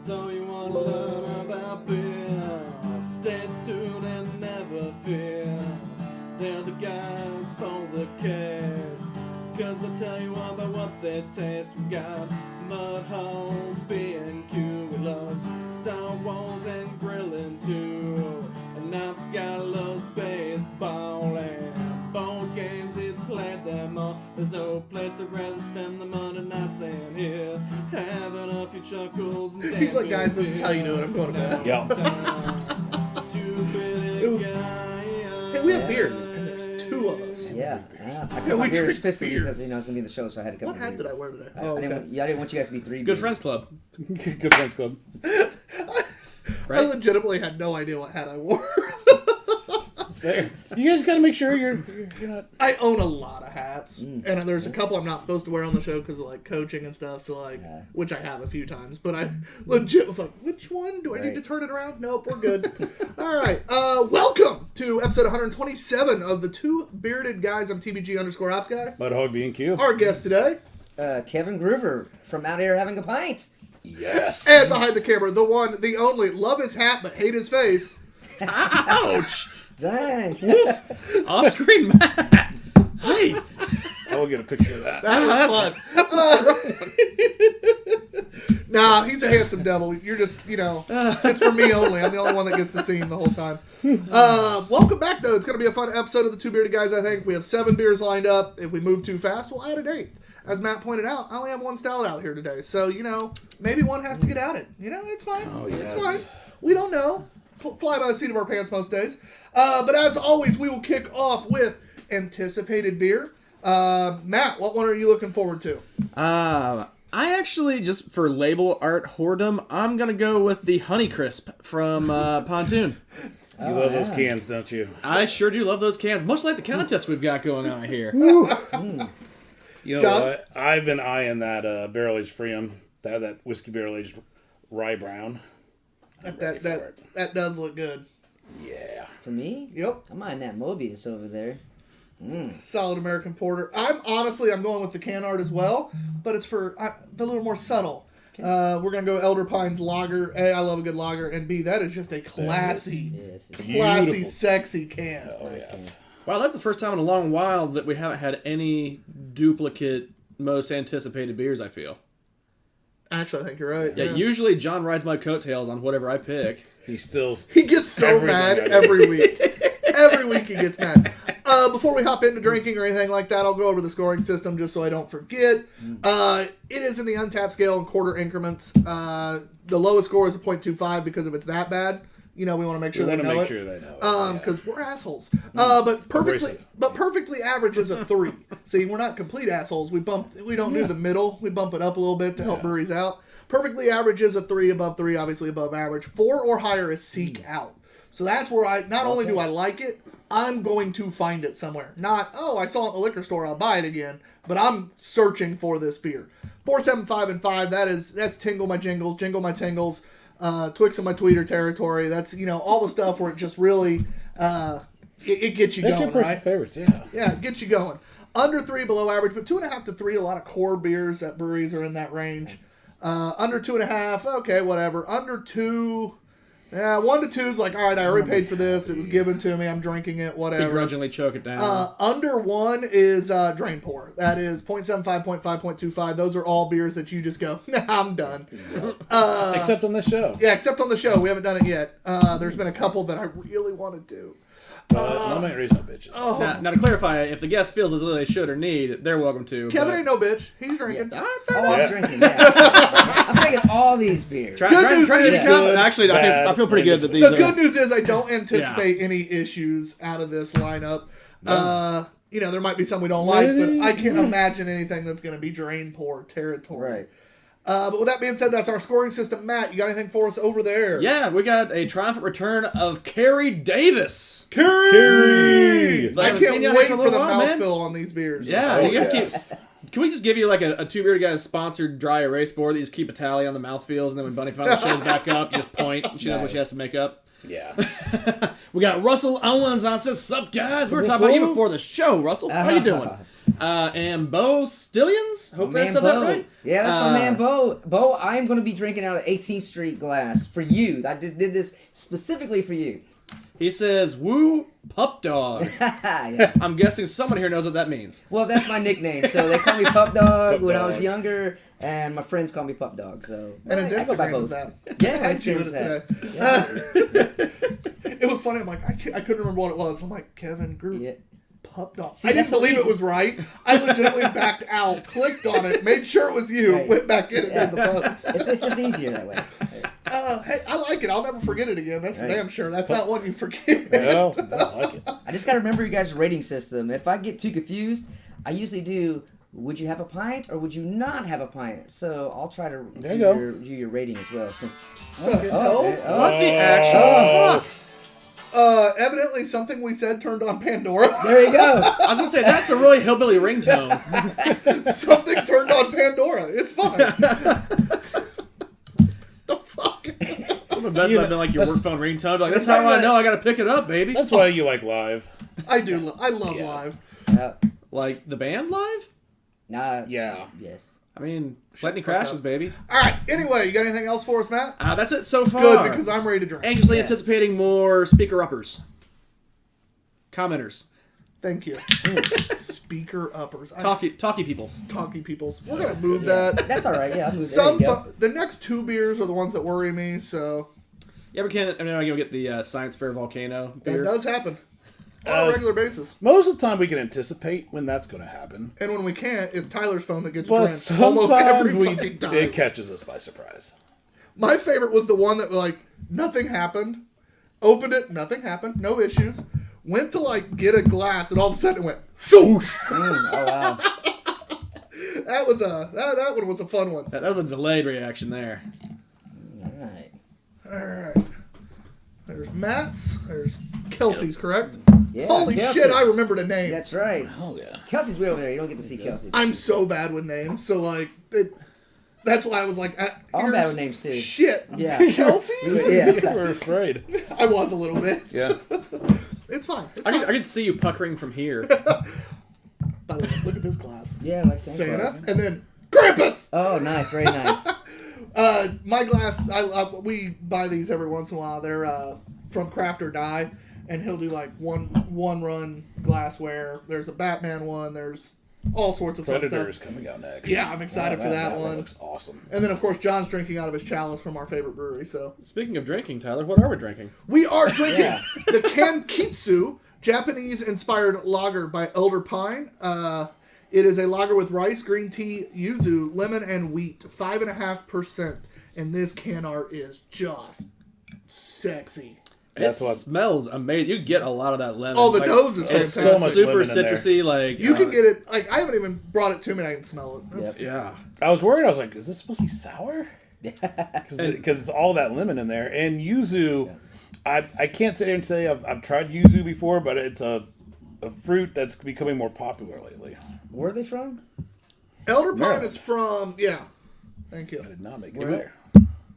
So you want to learn about beer? Stay tuned and never fear. They're the guys for the case, 'cause they'll tell you all about what they taste. We got Mudhole, B&Q, we loves Star Wars and grilling too. And Knox got loves baseball and board games, he's played them all. There's no place to rather spend the money nice than here. Having a few chuckles and He's like, guys, this is how you do it. I'm going to bed. Yeah. Two Beerded Guys. Hey, we have beers, and there's two of us. Yeah. I we got my beer drink specifically because beers. it's going to be in the show, so I had to come. What hat did I wear today? I didn't want you guys to be three. Good beers. Friends Club. Good Friends Club. I legitimately had no idea what hat I wore. It's fair. You guys got to make sure you're not. I own a lot of hats, and there's a couple I'm not supposed to wear on the show because of like coaching and stuff. So like, which I have a few times, but I legit was like, which one do I need to turn it around? Nope, we're good. All right, welcome to episode 127 of the Two Beerded Guys. I'm TBG_Ops guy. Mudhog B&Q. Our guest today, Kevin Groover from out here having a pint. Yes. and behind the camera, the one, the only, love his hat but hate his face. Ouch! Dang. Off-screen Matt. Hey. I will get a picture of that. That was fun. Nah, he's a handsome devil. You're just, it's for me only. I'm the only one that gets to see him the whole time. Welcome back, though. It's going to be a fun episode of the Two Beerded Guys, I think. We have 7 beers lined up. If we move too fast, we'll add an 8th. As Matt pointed out, I only have 1 stout out here today. So, maybe one has to get added. It's fine. Oh, yes. It's fine. We don't know. Fly by the seat of our pants most days. But as always, we will kick off with anticipated beer. Matt, what one are you looking forward to? I actually, just for label art whoredom, I'm going to go with the Honeycrisp from Pontoon. You love those cans, don't you? I sure do love those cans, much like the contest we've got going on here. You know John? what? I've been eyeing that barrel-aged Freedom, that whiskey barrel-aged rye brown. That does look good. Yeah. For me? Yep. I'm eyeing that Mobius over there. Solid American Porter. I'm going with the can art as well, but it's for the little more subtle. We're going to go Elder Pines Lager. A, I love a good lager, and B, that is just a classy, Beautiful. sexy can. Oh, Nice yes. can. Wow, that's the first time in a long while that we haven't had any duplicate most anticipated beers, I feel. Actually, I think you're right. Yeah, usually John rides my coattails on whatever I pick. He still... He gets so Everything mad I do. every week. Every week he gets mad. Before we hop into drinking or anything like that, I'll go over the scoring system just so I don't forget. It is in the untapped scale in quarter increments. The lowest score is a 0.25 because if it's that bad, we want to make sure they know it. Because we're assholes. But perfectly average is a 3. See, we're not complete assholes. We don't do the middle. We bump it up a little bit to help breweries out. Perfectly average is a 3, above 3, obviously above average. 4 or higher is seek out. So that's where not only do I like it, I'm going to find it somewhere. Not, I saw it in the liquor store, I'll buy it again. But I'm searching for this beer. 4, 7, 5, and 5, that's Tingle My Jingles, Jingle My Tingles, Twix in My Tweeter territory. That's, all the stuff where it just really, it gets you That's going, your right? personal favorites, yeah. Yeah, it gets you going. Under 3, below average, but 2.5 to 3, a lot of core beers at breweries are in that range. Under 2.5, okay, whatever. Under 2... Yeah, 1 to 2 is like, all right, I already paid for this. It was given to me. I'm drinking it, whatever. Begrudgingly choke it down. Under 1 is Drain Pour. That is 0.75, 0.5, 0.25. Those are all beers that you just go, nah, I'm done. Except on this show. Yeah, except on the show. We haven't done it yet. There's been a couple that I really want to do. No main reason, bitches. Now, to clarify, if the guest feels as though they should or need, they're welcome to. Kevin ain't no bitch. He's drinking. I'm drinking, I'm drinking all these beers. Good news is, Kevin, actually, I feel pretty good that these the good news is I don't anticipate any issues out of this lineup. No. There might be some we don't like, but I can't imagine anything that's going to be Drain Pour territory. Right. But with that being said, that's our scoring system. Matt, you got anything for us over there? Yeah, we got a triumphant return of Carrie Davis. Carrie! I can't wait for the mouthfeel on these beers. Yeah, you have to keep... Can we just give you like a Two Beerded Guys sponsored dry erase board that you just keep a tally on the mouthfeels, and then when Bunny finally shows back up, you just point, and she knows what she has to make up? Yeah. We got Russell Owens on says, "Sup guys?" We were talking about you before the show, Russell. How you doing? And Bo Stillions. Hopefully I Man said Bo. that right. Yeah, that's my man Bo. Bo, I'm going to be drinking out of 18th Street glass for you. I did this specifically for you. He says, "Woo, pup dog." Yeah. I'm guessing someone here knows what that means. Well, that's my nickname. So they call me Pup Dog Pup when I was Dog. younger, and my friends call me Pup Dog. So And his I go by Instagram is both. that. Yeah, I Instagram's tweeted that. it today. It was funny. I'm like, I couldn't remember what it was. I'm like, Kevin Group. Yeah. Pup dog. See, I didn't that's so believe it easy. was right. I legitimately backed out, clicked on it, made sure it was you, Right. went back in and Yeah. did the post. It's just easier that way. Hey, I like it. I'll never forget it again. That's for Right. damn sure. That's not one you forget. Well, I like it. I just got to remember you guys' rating system. If I get too confused, I usually do, would you have a pint or would you not have a pint? So I'll try to There you go. do your rating as well. Since Okay. What the actual fuck? Evidently something we said turned on Pandora. There you go. I was gonna say that's a really hillbilly ringtone. Something turned on Pandora. It's fine. The fuck? The best would have been like your work phone ringtone. Like that's That's how I not- know I gotta pick it up, baby. That's why you like live. I do. I love Yeah. live. Like the band live. Nah. Yeah. Yes. I mean, lightning the fuck crashes, up. baby. All right. Anyway, you got anything else for us, Matt? That's it so far. Good, because I'm ready to drink. Anxiously Yeah. anticipating more speaker uppers, commenters, Thank you. Speaker uppers. talkie peoples. Talkie peoples. We're gonna move that. That's all right. Yeah, I'll move Some there. You go. the next two beers are the ones that worry me. So You ever can? I mean, I'm gonna get the Science Fair Volcano that beer. does happen on a regular basis. Most of the time we can anticipate when that's going to happen. And when we can't, it's Tyler's phone that gets But drenched almost every sometimes fucking time. it catches us by surprise. My favorite was the one that like nothing happened. Opened it, nothing happened, no issues. Went to like get a glass, and all of a sudden it went swoosh. Oh wow. That was that one was a fun one. That was a delayed reaction there. All right. All right. There's Matt's. There's Kelsey's, correct? Yeah. Holy Kelsey. shit! I remembered a name. That's right. Oh, yeah. Kelsey's way over there. You don't get to see Kelsey. I'm so bad with names, so like that's why I was like, I'm bad with names, too. Shit. Yeah. Kelsey's. Yeah. You were afraid. I was a little bit. Yeah. It's fine. It's I fine. can see you puckering from here. By the way, look at this glass. Yeah, like Santa. Santa, Claus. and then Krampus. Oh, nice. Very nice. My glass, we buy these every once in a while. They're from Craft or Die, and he'll do like one run glassware. There's a Batman one. There's all sorts of Predator fun is stuff. coming out next. Yeah, I'm excited for that one. looks awesome. And then of course John's drinking out of his chalice from our favorite brewery. So Speaking of drinking, Tyler, what are we drinking? we are drinking Yeah. the Kankitsu Japanese-inspired lager by Elder Pine. It is a lager with rice, green tea, yuzu, lemon, and wheat. 5.5%. And this can art is just sexy. That's it what- smells amazing. You get a lot of that lemon. Oh, the nose is It's fantastic. so much super lemon in there. citrusy. Like You can get it, like, I haven't even brought it to me and I can smell it. It's- Yep. Yeah. I was worried. I was like, is this supposed to be sour? Because it's all that lemon in there. And yuzu, I can't sit here and say I've tried yuzu before, but it's a fruit that's becoming more popular lately. Where are they from? Elder Pine Maryland. is from, yeah. Thank I you. did not make it Where? there.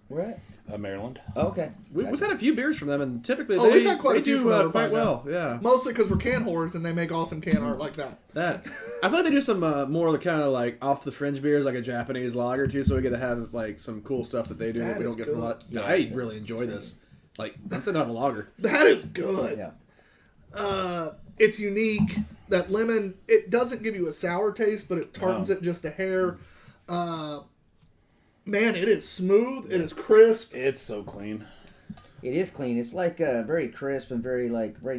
Where at? Maryland. Oh, okay. We've had a few beers from them, and typically Oh, they, we've had quite they a few do from Elder quite Pine well. Yeah. Mostly because we're can whores and they make awesome can art like that. That I feel like they do some more kind of like off the fringe beers, like a Japanese lager too. So we get to have like some cool stuff that they do that, That we is don't get from a lot. good. I really enjoy this. Like I'm sitting on a lager. That is good. Yeah. It's unique. That lemon, it doesn't give you a sour taste, but it tartans Wow. it just a hair. Man, it is smooth. It is crisp. It's so clean. It is clean. It's like very crisp and very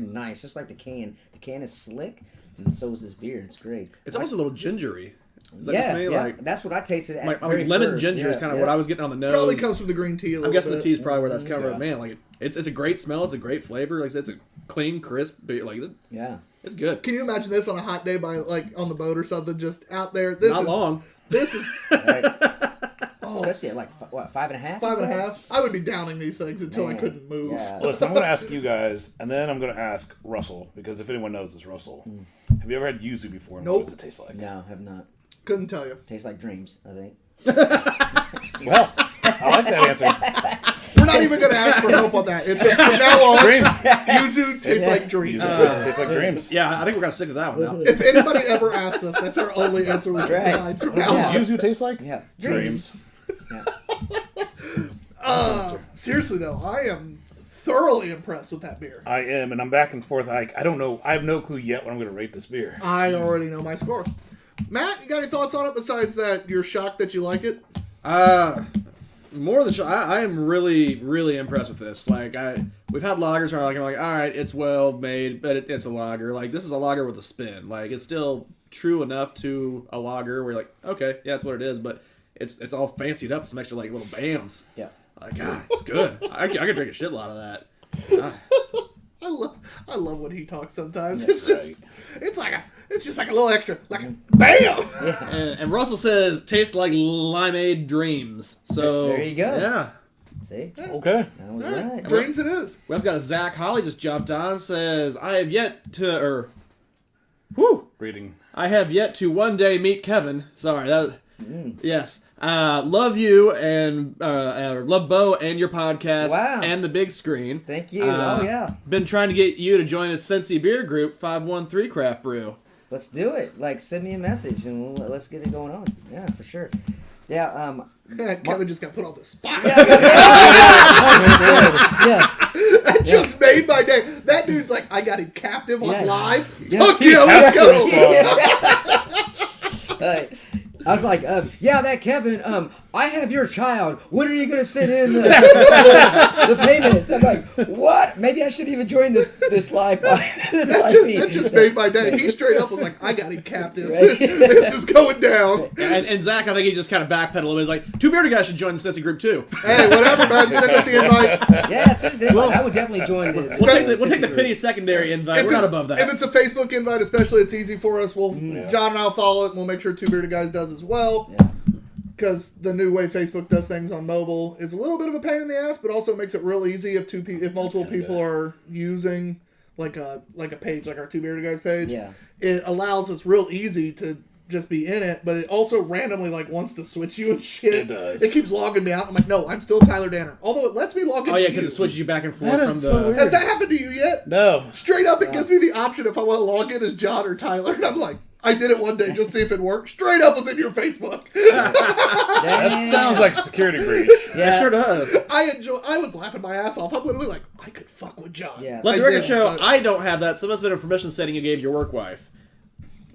nice. Just like the can. The can is slick, and so is this beer. It's great. It's almost a little gingery. Is that Yeah, just me? yeah. Like, That's what I tasted. At like very lemon first. ginger is Yeah, kind of yeah. what I was getting on the nose. Probably comes from the green tea a little I'm guessing bit. the tea is probably where that's coming Yeah. from. Man, like it's a great smell. It's a great flavor. Like I said, it's a clean, crisp beer. Like Yeah. it's good. Can you imagine this on a hot day by like on the boat or something, just out there? This Not is long. This is Right. oh, Especially at like 5.5. 5.5. I would be downing these things until I Man. couldn't move. Yeah. Listen, I'm going to ask you guys, and then I'm going to ask Russell, because if anyone knows, it's Russell. Have you ever had yuzu before? And Nope. What does it taste like? No, have not. Couldn't tell you. Tastes like dreams. I think. Well, I like that answer. We're not even going to ask for help on that. It's just from now on, Dreams. yuzu tastes like dreams. Tastes like dreams. Yeah, I think we're gonna stick to that one now. If anybody ever asks us, that's our only answer we can Right. provide from What now on. does yuzu taste like? Yeah. Dreams. Seriously though, I am thoroughly impressed with that beer. I am, and I'm back and forth. I don't know. I have no clue yet what I'm going to rate this beer. I already know my score. Matt, you got any thoughts on it besides that you're shocked that you like it? More than I am really impressed with this. Like we've had lagers where I'm like, all right, it's well made, but it's a lager. Like this is a lager with a spin. Like it's still true enough to a lager where you're like, okay, yeah, that's what it is, but it's all fancied up with some extra like little bams. Yeah. Like God, it's good. I could drink a shitload of that. I love when he talks sometimes. It's just like a little extra, like bam. And Russell says tastes like limeade dreams. So There you go. Yeah. See? Okay. That was right. Dreams it is. We also got Zach Holly just jumped on, says I have yet to Reading. I have yet to one day meet Kevin. Sorry, that yes. Love you and love Bo and your podcast Wow. and the big screen. Thank you. Oh, yeah. Been trying to get you to join a Cincy beer group 513 Craft Brew. Let's do it. Like, send me a message and let's get it going on. Yeah, for sure. Yeah, Kevin just got put on the spot. yeah. That just made my day. That dude's like, I got him captive on Yeah. live. Yeah. Fuck yeah, let's go. I was like, yeah, that Kevin, I have your child. When are you going to send in the payments? I'm like, what? Maybe I should even join this live feed. That just made my day. He straight up was like, I got him captive. Right. This is going down. And Zach, I think he just kind of backpedaled a little bit. He's like, Two Bearded Guys should join the Cincy group too. Hey, whatever, man. Send us the invite. Yeah, send us the invite. I would definitely join this. We'll take the pity secondary invite. We're not above that. If it's a Facebook invite, especially, it's easy for us. John and I'll follow it, and we'll make sure Two Bearded Guys does as well. Yeah. Because the new way Facebook does things on mobile is a little bit of a pain in the ass, but also makes it real easy if multiple people are using like a page, like our Two Bearded Guys page. Yeah. It allows us real easy to just be in it, but it also randomly like wants to switch you and shit. It does. It keeps logging me out. I'm like, no, I'm still Tyler Danner. Although it lets me log in. Oh yeah, because it switches you back and forth That is from the. so weird. Has that happened to you yet? No. Straight up, it gives me the option if I want to log in as John or Tyler, and I'm like, I did it one day just to see if it worked. Straight up was in your Facebook. That sounds like a security breach. Yeah. It sure does. I was laughing my ass off. I'm literally like, I could fuck with John. Yeah. Let the I record did, show, but I don't have that, so it must have been a permission setting you gave your work wife.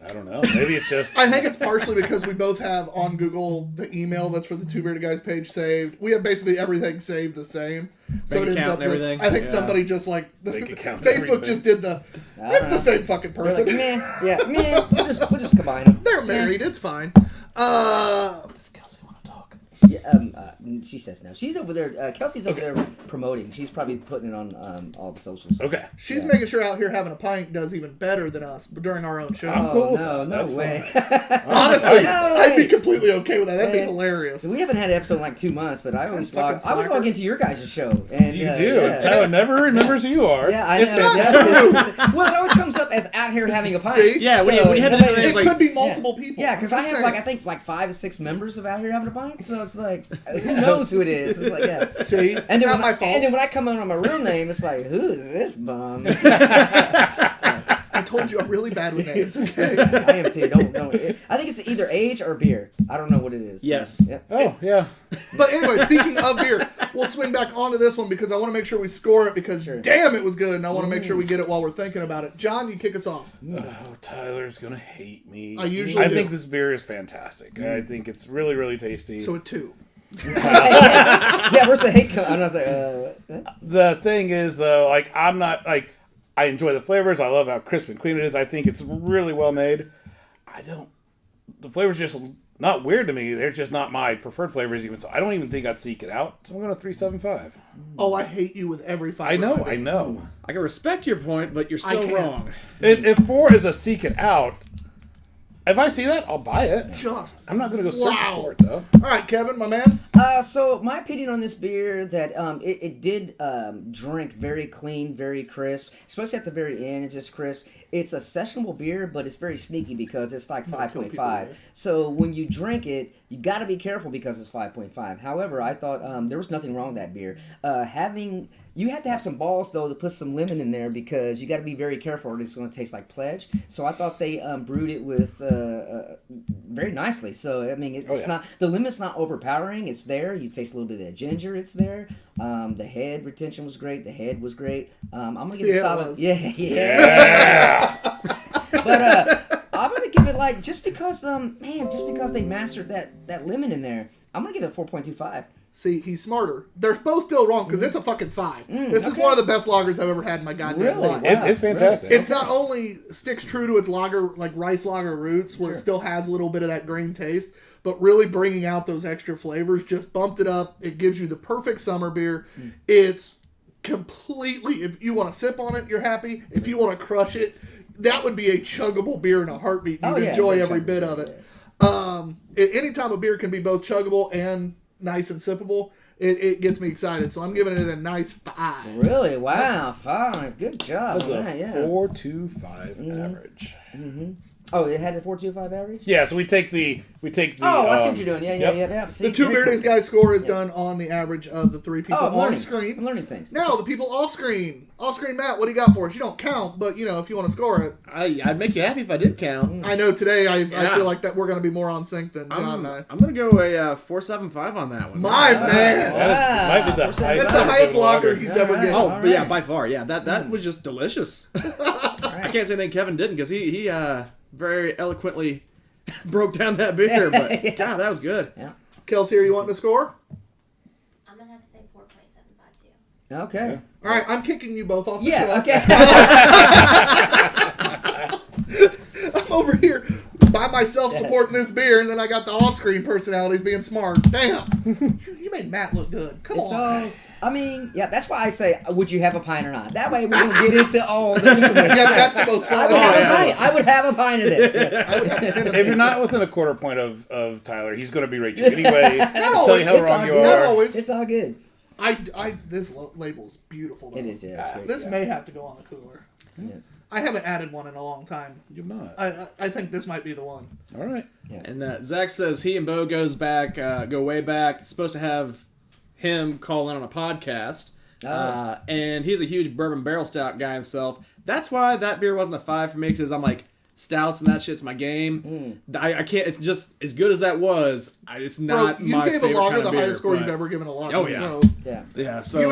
I don't know. Maybe it's just. I think it's partially because we both have on Google the email that's for the Two Bearded Guys page saved. We have basically everything saved the same. So Bank it ends account up and just, everything? I think Yeah. somebody just like Bank account and Facebook everything. just did the. It's the same fucking We're person. like, meh. Yeah, meh. We'll just combine them. They're married. It's fine. Does Kelsey want to talk? Yeah, she says no. She's over there. Kelsey's over there promoting. She's probably putting it on all the socials. Okay. She's making sure out here having a pint does even better than us during our own show. I'm cool with no, that. no That's way. Honestly, No I'd be way. completely okay with that. That'd be Man. hilarious. We haven't had an episode in like 2 months, but I always fucking log slacker. into your guys' show. And You do. Yeah. Tyler never remembers who you are. Yeah, I It's know. fantastic. Well, it always comes up as out here having a pint. See? Yeah, when you had to nobody- do It like- could be multiple people. Yeah, because I'm I just have saying. like I think like 5 or 6 members of out here having a pint. So it's like, who knows who it is? It's like, yeah. See, And it's then, not when my I, fault. and then when I come out on my real name, it's like, who is this bum? I told you I'm really bad with names. Okay. I am too. Don't. I think it's either age or beer. I don't know what it is. Yes. Yep. Oh, yeah. But anyway, speaking of beer, we'll swing back onto this one because I want to make sure we score it because Sure. damn, it was good, and I want to make sure we get it while we're thinking about it. John, you kick us off. Oh, Tyler's going to hate me. I usually I do. think this beer is fantastic. I think it's really, really tasty. So a 2. Yeah. Where's the hate come? And I was like, what? The thing is, though, like, I'm not, like, I enjoy the flavors. I love how crisp and clean it is. I think it's really well made. The flavors just not weird to me. They're just not my preferred flavors even. So I don't even think I'd seek it out. So I'm going to 375. Oh, I hate you with every fiber. I know, of my I being. know. I can respect your point, but you're still can't. wrong. If 4 is a seek it out, if I see that, I'll buy it. Just. I'm not going to go search Wow. for it, though. All right, Kevin, my man. So my opinion on this beer that it did drink very clean, very crisp, especially at the very end. It's just crisp. it's a sessionable beer, but it's very sneaky because it's like Kill people 5.5. with it. So when you drink it, you got to be careful because it's 5.5. However, I thought there was nothing wrong with that beer. You have to have some balls though to put some lemon in there because you got to be very careful or it's going to taste like Pledge. So I thought they brewed it with very nicely. So I mean, it's not the lemon's not overpowering. It's there. You taste a little bit of that ginger. It's there. The head retention was great. The head was great. I'm gonna give it a solid. Yeah. But I'm gonna give it like just because they mastered that lemon in there. I'm gonna give it 4.25. See, he's smarter. They're both still wrong because it's a fucking 5. This is one of the best lagers I've ever had in my goddamn life. Wow. It's fantastic. It's not only sticks true to its lager, like rice lager roots, where it still has a little bit of that grain taste, but really bringing out those extra flavors, just bumped it up. It gives you the perfect summer beer. It's completely, if you want to sip on it, you're happy. If you want to crush it, that would be a chuggable beer in a heartbeat. You'd enjoy every bit of it. Anytime a beer can be both chuggable and nice and sippable, it gets me excited. So I'm giving it a nice 5. Really? Wow, 5. Good job. That's a Right, yeah. 4.25 average. Oh, it had a 4.25 average? Yeah, so we take the. Oh, I see what you're doing. Yeah. See, The Two very Beerded cool. Guys score is done on the average of the 3 people Oh, I'm on learning. screen. I'm learning things. Now, the people off screen. Off screen, Matt, what do you got for us? You don't count, but, if you want to score it. I'd make you happy if I did count. I know today I Yeah. feel like that we're going to be more on sync than John and I. I'm going to go a 4.75 on that one. My man! That might be the Wow. highest. That's the highest lager lager. he's ever given. Oh, All but yeah, right. by far. Yeah, that was just delicious. I can't say anything Kevin didn't because he very eloquently broke down that beer. But Yeah. God, that was good. Kelsey, are you wanting to score? I'm gonna have to say 4.75 too. Okay. All right, I'm kicking you both off the Yeah, shelf. okay. I'm over here by myself supporting this beer, and then I got the off-screen personalities being smart. Damn. You made Matt look good. Come It's on. all, I mean, yeah, that's why I say, would you have a pint or not? That way we don't get into all the increments. Yeah, that's the most I fun. would have a yeah. pint. I would have a pint of this. Yes. I would have 10 of If you're these. not within a quarter point of Tyler, he's going to berate you anyway. Just tell always. you how It's wrong all you good. Not are. always. It's all good. This label is beautiful, though. It is, yeah. It's great. This may have to go on the cooler. Yeah. I haven't added one in a long time. You're not. I think this might be the one. All right. And Zach says he and Bo go way back. It's supposed to have him call in on a podcast. Oh. And he's a huge bourbon barrel stout guy himself. That's why that beer wasn't a 5 for me, because I'm like, stouts and that shit's my game. I can't. It's just as good as that was. It's not Bro, you my gave a favorite lager kind of the beer, highest score but- you've ever given a lager. Oh, yeah. So Yeah. Yeah. So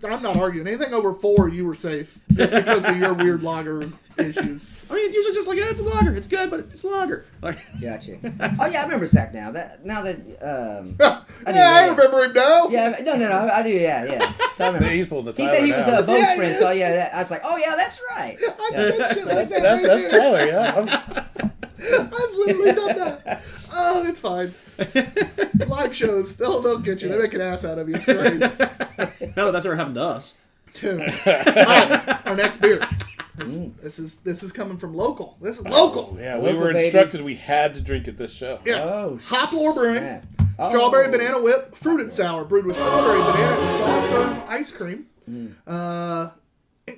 I'm not arguing. Anything over 4, you were safe. Just because of your weird lager issues. I mean, usually just like, it's a lager. It's good, but it's a lager. Like, Gotcha. Oh yeah, I remember Zach now. I Remember him now? Yeah, no, I do. Yeah. So I remember. He's pulled the He Tyler said he was now. a Bo's Yeah, friend, he so is. yeah, I was like, oh yeah, that's right. I've said shit like that. That's right Tyler, yeah. there. I've literally done that. Oh, it's fine. Live shows, they'll get you. They make an ass out of you. It's great. not that that's ever happened to us. All right, our next beer. This is coming from local. This is local. Yeah, we Local were baby. instructed we had to drink at this show. Yeah. Oh, Hop Lore Brewing. yeah. Strawberry Oh. banana whip, fruited sour, brewed with strawberry, banana, and soft serve ice cream.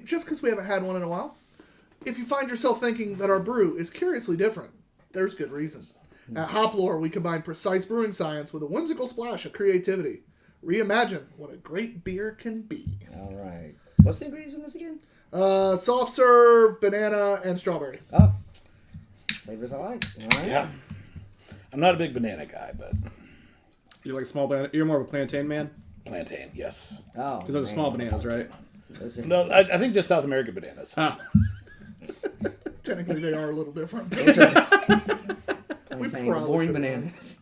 Just because we haven't had one in a while, if you find yourself thinking that our brew is curiously different, there's good reasons. At Hop Lore, we combine precise brewing science with a whimsical splash of creativity. Reimagine what a great beer can be. All right. What's the ingredients in this again? Soft serve, banana, and strawberry. Oh, flavors I like. All right. Yeah. I'm not a big banana guy, but You're like a small banana. You're more of a plantain man, plantain, yes. Oh, because those are small bananas, right? Listen. No, I think just South American bananas. Oh. Technically, they are a little different. Plantain, probably boring should've bananas.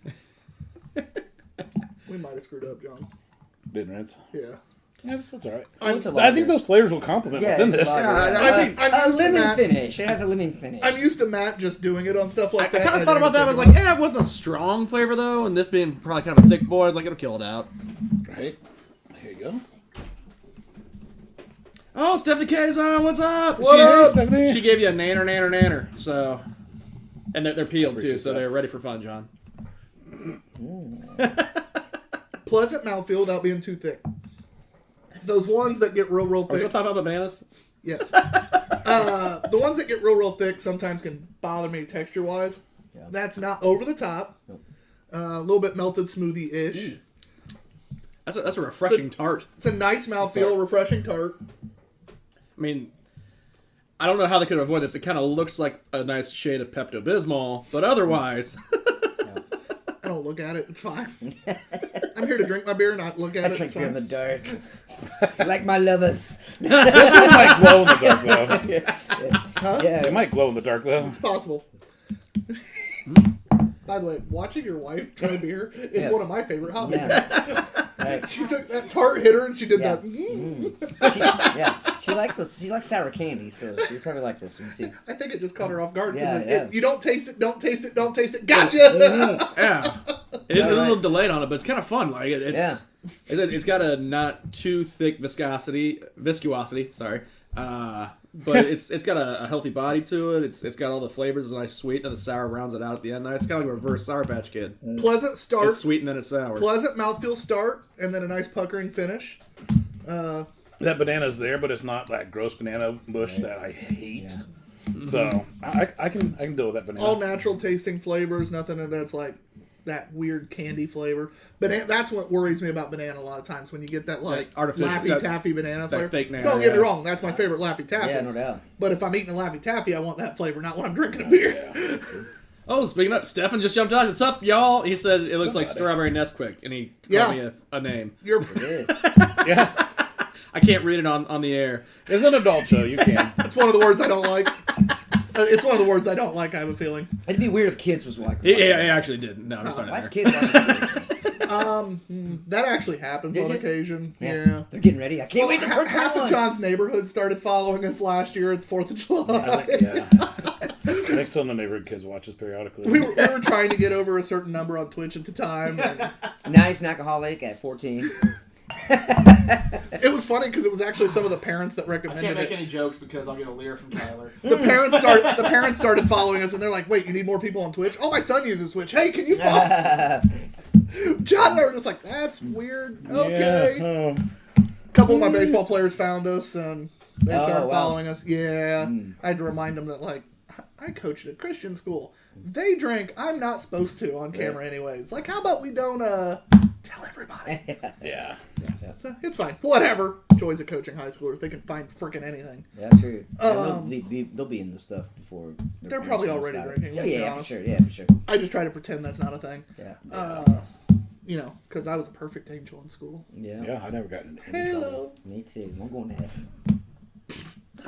We might have screwed up, John. Didn't rinse. Yeah. Yeah, that's all right. It's a I think lager. those flavors will complement what's in it's a this. lager. I think I'm a used to lemon Matt. finish. It has a lemon finish. I'm used to Matt just doing it on stuff I like that. kind and of thought didn't about that. I think was about like, it wasn't a strong flavor though, and this being probably kind of a thick boy, I was like, it'll kill it out. Right? Here you go. Oh, Stephanie K's on. What's up? What she, up? Stephanie? She gave you a nanner. So, and they're peeled too, appreciate so that. they're ready for fun, John. pleasant mouthfeel without being too thick. Those ones that get real Are we thick. still talking about the bananas? Yes. The ones that get real thick sometimes can bother me texture-wise. Yeah. That's not over the top. Nope. A little bit melted smoothie-ish. That's a refreshing tart. It's a nice mouthfeel, refreshing tart. I mean, I don't know how they could avoid this. It kind of looks like a nice shade of Pepto-Bismol, but otherwise... I don't look at it. It's fine. I'm here to drink my beer and not look at I it. drink It's beer in fine. the dark. Like my lovers. It might glow in the dark, though. Yeah. It might glow in the dark, though. It's possible. By the way, watching your wife try beer is one of my favorite hobbies. Yeah. Right. She took that tart, hit her, and she did Yeah. that. She likes sour candy, so she probably like this one too. I think it just caught her off guard. 'Cause Yeah, you don't taste it, don't taste it, don't taste it. Gotcha! Yeah, it is a little delayed on it, but it's kind of fun. Like it's got a not too thick viscosity. Sorry, but it's got a healthy body to it. It's got all the flavors, it's nice sweet, and the sour rounds it out at the end. Nice, kind of like a reverse Sour Patch Kid. Pleasant start. It's sweet and then it's sour. Pleasant mouthfeel start, and then a nice puckering finish. That banana's there, but it's not that gross banana bush that I hate. So I can deal with that banana. All natural tasting flavors, nothing that's like that weird candy flavor. Banana, that's what worries me about banana a lot of times, when you get that like artificial- Laffy Taffy banana flavor. fake banana, Don't get me yeah. wrong, that's my favorite Laffy Taffy. Yeah, no doubt. But if I'm eating a Laffy Taffy, I want that flavor, not when I'm drinking a beer. Oh, speaking of, Stefan just jumped on. What's up, y'all? He said it looks like strawberry Nesquik, and he called me a name. You're It is. Yeah, I can't read it on the air. it's an adult show. You can. It's one of the words I don't like. It's one of the words I don't like, I have a feeling. It'd be weird if kids was like. Yeah, he actually did. No, I'm just Why is starting kids watching? That actually happens Did on you? occasion. Yeah. Yeah. They're getting ready. I can't wait to turn Half of 21. John's neighborhood started following us last year at the 4th of July. Yeah. I think some of the neighborhood kids watch us periodically. We were trying to get over a certain number on Twitch at the time. And Now he's an alcoholic at 14. it was funny because it was actually some of the parents that recommended it. any jokes because I'll get a leer from Tyler. The parents started following us, and they're like, "Wait, you need more people on Twitch? Oh, my son uses Twitch. Hey, can you follow?" John and I were just like, "That's weird." Okay. Yeah. A couple of my baseball players found us, and they started wow. following us. Yeah, I had to remind them that like I coach at a Christian school. They drink. I'm not supposed to on camera, anyways. Like, how about we don't tell everybody? Yeah. So it's fine. Whatever. Joys of coaching high schoolers. They can find freaking anything. Yeah, true. They'll be in the stuff before. their They're probably parents already know about drinking, it. let's be Yeah, for honest. sure. Yeah, for sure. I just try to pretend that's not a thing. Yeah. You know, because I was a perfect angel in school. Yeah. Yeah, I never got into any trouble. Hello. Me too. I'm going to heaven.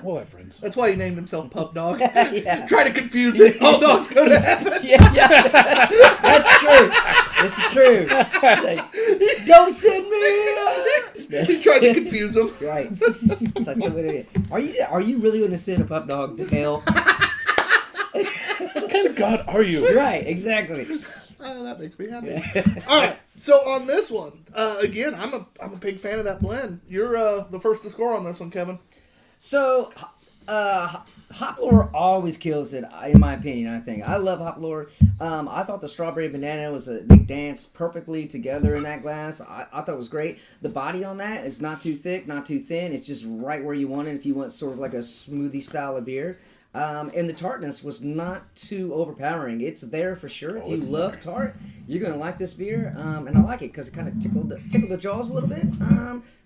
We'll have friends. That's why he named himself Pup Dog. Yeah. Try to confuse it. All dogs go to heaven. Yeah. That's true. This is true. Like, don't send me. He tried to confuse them. Right. It's like somebody, are you really going to send a pup dog to hell? What kind of God are you? Right. Exactly. Oh, that makes me happy. All right. So on this one, again, I'm a big fan of that blend. You're the first to score on this one, Kevin. So, hop lore always kills it, in my opinion. I think I love hop lore. I thought the strawberry banana they danced perfectly together in that glass. I thought it was great. The body on that is not too thick, not too thin. It's just right where you want it. If you want sort of like a smoothie style of beer. And the tartness was not too overpowering. It's there for sure. If you love tart, you're gonna like this beer. And I like it because it kind of tickled the jaws a little bit.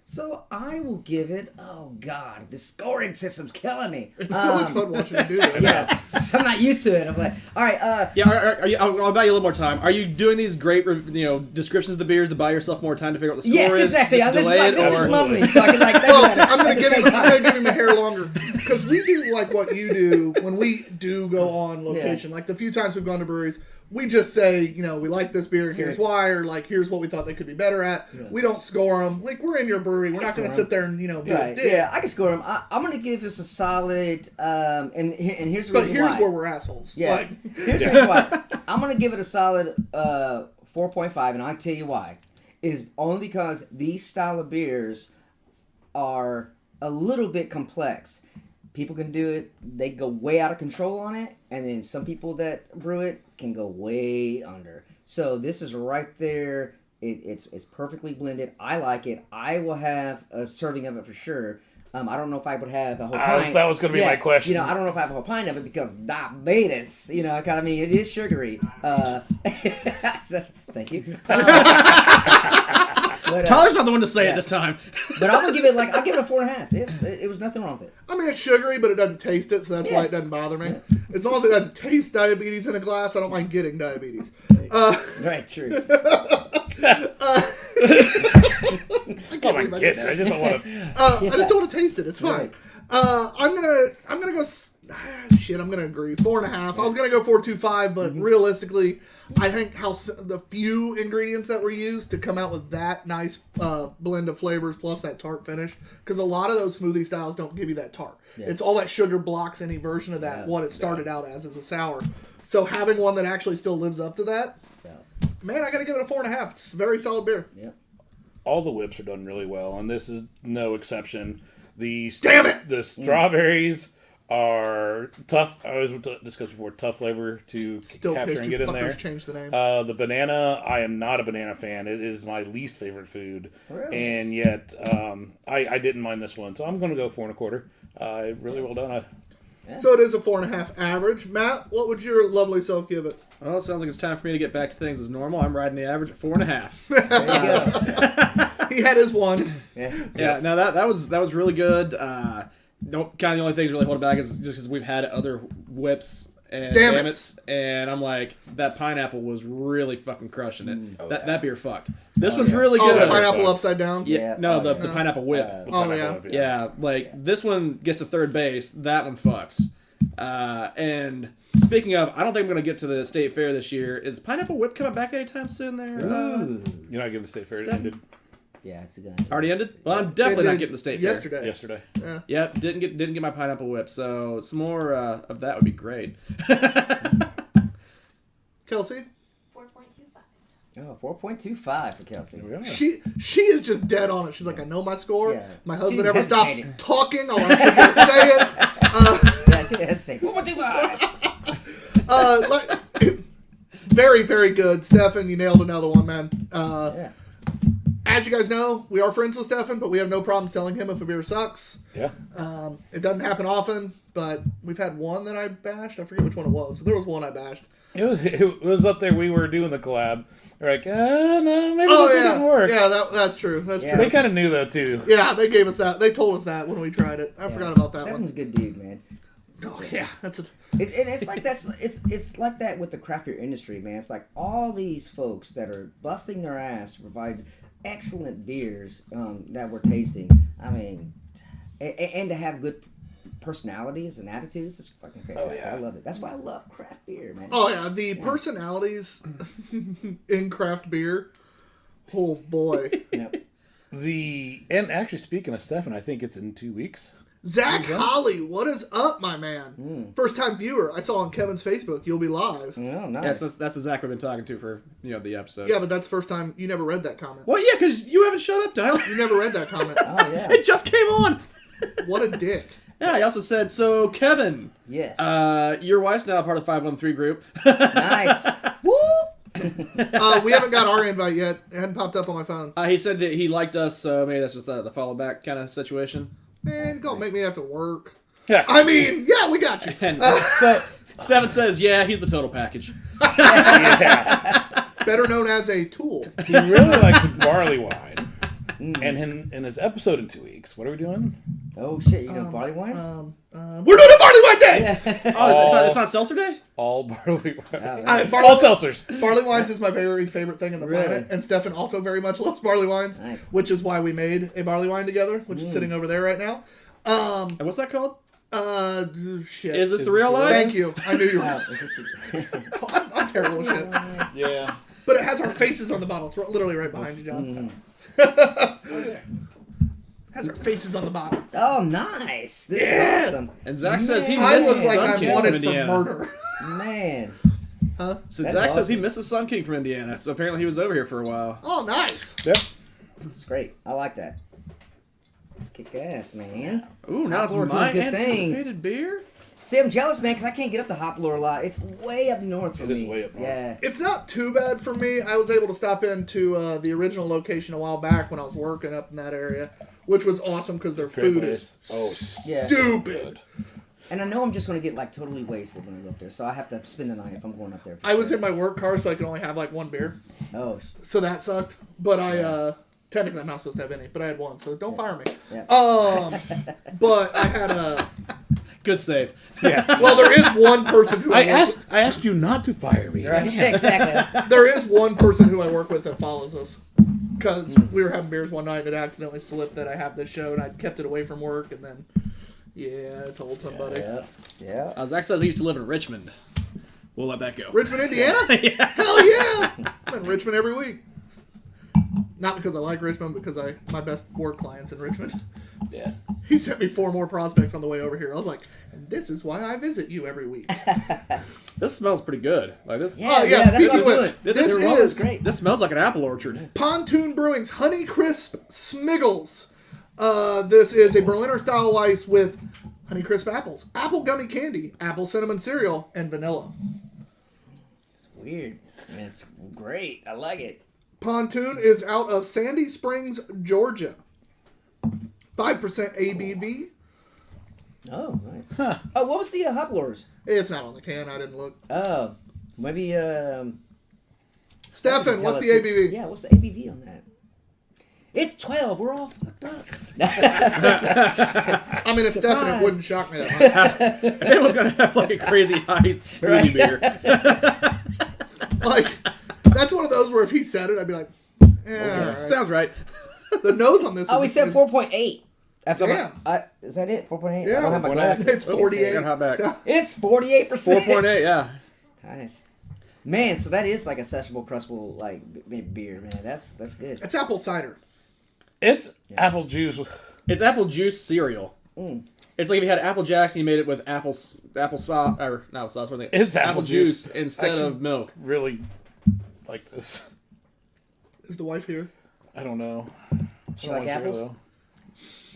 So I will give it. Oh God, the scoring system's killing me. It's so much fun watching you do this. Yeah, I'm not used to it. I'm like, all right. Yeah, I'll buy you a little more time. Are you doing these great, descriptions of the beers to buy yourself more time to figure out what the score Yes, is? exactly. Just This delay is or- mumbling, so I can like. think Well, about it I'm gonna at the give same him. time. I'm gonna give him a hair longer because we do like what you do when we do go on location. Like the few times we've gone to breweries, we just say, we like this beer and here's why, or like here's what we thought they could be better at. Yeah. We don't score them. Like we're in your brewery, we're not going to sit there and do a dig. Yeah, I can score them. I'm going to give this a solid. And here's the But reason here's why. where we're assholes. Yeah, Like, here's the reason why. I'm going to give it a solid 4.5, and I'll tell you why. Is only because these style of beers are a little bit complex. People can do it. They go way out of control on it, and then some people that brew it can go way under. So this is right there. It's perfectly blended. I like it. I will have a serving of it for sure. I don't know if I would have a whole Ah, pint. that was gonna be my question. You know, I don't know if I have a whole pint of it because diabetes. You know, 'cause, I mean, it is sugary. Thank you. But, Tyler's not the one to say it this time. but I'm gonna give it I'll give it a 4.5. It was nothing wrong with it. I mean, it's sugary, but it doesn't taste it, so that's why it doesn't bother me. As long as it doesn't taste diabetes in a glass, I don't mind getting diabetes. Right, true. Oh my goodness! I just don't want to. I just don't want to taste it. It's fine. Right. I'm gonna go. Shit, I'm gonna agree. 4.5. I was gonna go 4.25, but realistically, I think the few ingredients that were used to come out with that nice blend of flavors plus that tart finish, because a lot of those smoothie styles don't give you that tart. Yeah. It's all that sugar blocks any version of that. What it started out as a sour. So having one that actually still lives up to that, man, I gotta give it a 4.5. It's a very solid beer. Yep. All the whips are done really well, and this is no exception. Damn it! The strawberries are tough. I always discussed before, tough flavor to Still capture pissed and you get in there. fuckers changed the name. The banana, I am not a banana fan. It is my least favorite food, Really? and yet I didn't mind this one, so I'm going to go 4.25. Really well done. So it is a 4.5 average. Matt, what would your lovely self give it? Well, it sounds like it's time for me to get back to things as normal. I'm riding the average at 4.5. There you go. He had his one. Yeah, no, that was really good. No, kind of the only things really hold it back is just because we've had other whips and Damn it. dammits, and I'm like, that pineapple was really fucking crushing it. That beer fucked. This one's really Oh, good. the pineapple upside down? Yeah, no, the pineapple whip. Oh, yeah. Yeah, like this one gets to third base. That one fucks. And speaking of, I don't think I'm going to get to the state fair this year. Is Pineapple Whip coming back anytime soon there? Ooh. You're not giving the state fair. It Step- ended Yeah, it's a good. Already ended? Well, I'm definitely not getting the state fair. Yesterday. yesterday. Yep, didn't get my Pineapple Whip, so some more of that would be great. Kelsey? 4.25. Oh, 4.25 for Kelsey. Here we are. She is just dead on it. She's like, I know my score. Yeah. My She husband never stops hesitated. talking. I'll actually get to say it. Yeah, she hesitates. 4.25. Like, very, very good. Stefan, you nailed another one, man. Yeah. As you guys know, we are friends with Stefan, but we have no problems telling him if a beer sucks. Yeah. It doesn't happen often, but we've had one that I bashed. I forget which one it was, but there was one I bashed. It was up there. We were doing the collab. We're like, no, maybe this one didn't work. Yeah, that's true. That's Yeah. true. They kind of knew that too. Yeah, they gave us that. They told us that when we tried it. I forgot about that Stefan's one. a good dude, man. Oh, yeah, that's it. And it's like it's like that with the craft beer industry, man. It's like all these folks that are busting their ass to provide excellent beers that we're tasting. I mean, and to have good personalities and attitudes is fucking fantastic. yeah. I love it. That's why I love craft beer, man. Oh, yeah, the personalities in craft beer. Oh, boy. Yep. And actually, speaking of Stefan, I think it's in 2 weeks. Zach Holly, what is up, my man? First time viewer. I saw on Kevin's Facebook. You'll be live. Oh, nice. Yes, that's the Zach we've been talking to for the episode. Yeah, but that's the first time you never read that comment. Well, yeah, because you haven't shut up, Tyler. You never read that comment. Oh, yeah. It just came on. What a dick. Yeah, he also said, so Kevin, Yes. your wife's now part of the 513 group. Nice. Woo! We haven't got our invite yet. It hadn't popped up on my phone. He said that he liked us, so maybe that's just the follow back kind of situation. Man, don't make me have to work. Yeah. I mean, yeah, we got you. And so Stefan says, yeah, he's the total package. Yeah. Better known as a tool. He really likes barley wine. And in his episode in 2 weeks, what are we doing? Oh, shit. You know barley wines? We're doing a barley wine day! Oh, it's not Seltzer Day? All barley wine. Barley, All seltzers. barley wines is my very favorite thing on the Really? planet. And Stefan also very much loves barley wines. Nice. Which is why we made a barley wine together, which is sitting over there right now. And what's that called? Shit. Is this the real life? Thank you. I knew you were. Wow, is this the... I'm terrible at shit. Yeah. But it has our faces on the bottle. It's literally right behind you, John. Has our faces on the bottle. Oh, nice. This is awesome. And Zach says he I misses look like Sun I King from wanted some Indiana. murder. Man. So That's Zach says awesome. he misses Sun King from Indiana, so apparently he was over here for a while. Oh, nice. Yep. It's great. I like that. Kick ass, man. Ooh, now it's Hop Lore my doing good things. anticipated beer. See, I'm jealous, man, because I can't get up to Hop Lore a lot. It's way up north for It me. is way up north. Yeah. It's not too bad for me. I was able to stop into the original location a while back when I was working up in that area, which was awesome because their Great food place. is Yeah. stupid. And I know I'm just going to get like totally wasted when I go up there, so I have to spend the night if I'm going up there. For I was sure. in my work car, so I could only have like one beer. Oh, So that sucked. But I technically I'm not supposed to have any, but I had one, so don't fire me. yeah. But I had a Good save. well, there is one person who I work with. asked you not to fire me. Right. Exactly. There is one person who I work with that follows us. Because we were having beers one night and it accidentally slipped that I have this show and I'd kept it away from work and then, I told somebody. Yeah. Yeah. Zach says he used to live in Richmond. We'll let that go. Richmond, Indiana? Hell yeah! I'm in Richmond every week. Not because I like Richmond, because my best work client's in Richmond. Yeah. He sent me 4 more prospects on the way over here. I was like, and this is why I visit you every week. This smells pretty good. Like this. Yeah, Oh, yeah, that's speaking what of I'm which, doing. this Their aroma is great. This smells like an apple orchard. Pontoon Brewing's Honey Crisp Smiggles. This is a Berliner style ice with Honey Crisp apples, apple gummy candy, apple cinnamon cereal, and vanilla. It's weird. It's great. I like it. Pontoon is out of Sandy Springs, Georgia. 5% ABV. Oh, nice. Oh, what was the Hop Lores? It's not on the can. I didn't look. Oh, maybe. Stefan, tell what's us the ABV? Yeah, what's the ABV on that? It's 12. We're all fucked up. I mean, it's Stefan. It Surprise. wouldn't shock me that much. If anyone's gonna have like a crazy high smoothie beer, Like, that's one of those where if he said it, I'd be like, yeah, all right. sounds right. The nose on this Oh, we is... said is- 4.8. Damn. Is that it? 4.8? Yeah, I don't have my 4.8. glasses. It's 48. I gotta hop back. It's 48%. 4.8, yeah. Nice. Man, so that is like a sessionable, crushable like beer, man. That's good. It's apple cider. It's apple juice. It's apple juice cereal. It's like if you had Apple Jacks and you made it with apple sauce, or not apple sauce, what are they? It's apple apple juice juice. instead Actually- of milk. Really like this. Is the wife here? I don't know. She I don't like want to apples?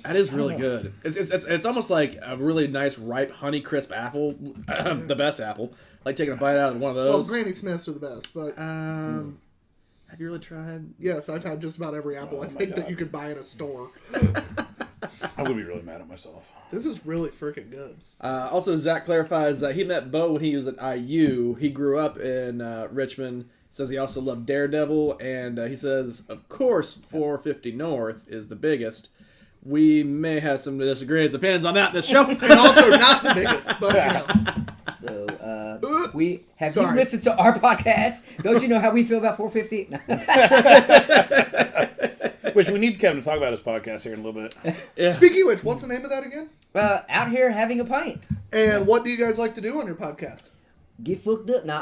That is really good. It's almost like a really nice ripe honey crisp apple, the best apple. Like taking a bite out of one of Well, those. Granny Smiths are the best, but Have you really tried? yes, I've had just about every apple I my think that God. you could buy in a store. I'm gonna be really mad at myself. This is really freaking good. Also, Zach clarifies that he met Bo when he was at IU. He grew up in Richmond. Says he also loved Daredevil, and he says, of course, 450 North is the biggest. We may have some disagreements, opinions on that in this show. And also not the biggest, but you know. So, we have Sorry. you listened to our podcast? Don't you know how we feel about 450? Which we need Kevin to talk about his podcast here in a little bit. Yeah. Speaking of which, what's the name of that again? Out here having a pint. And what do you guys like to do on your podcast? Get fucked up. Nah,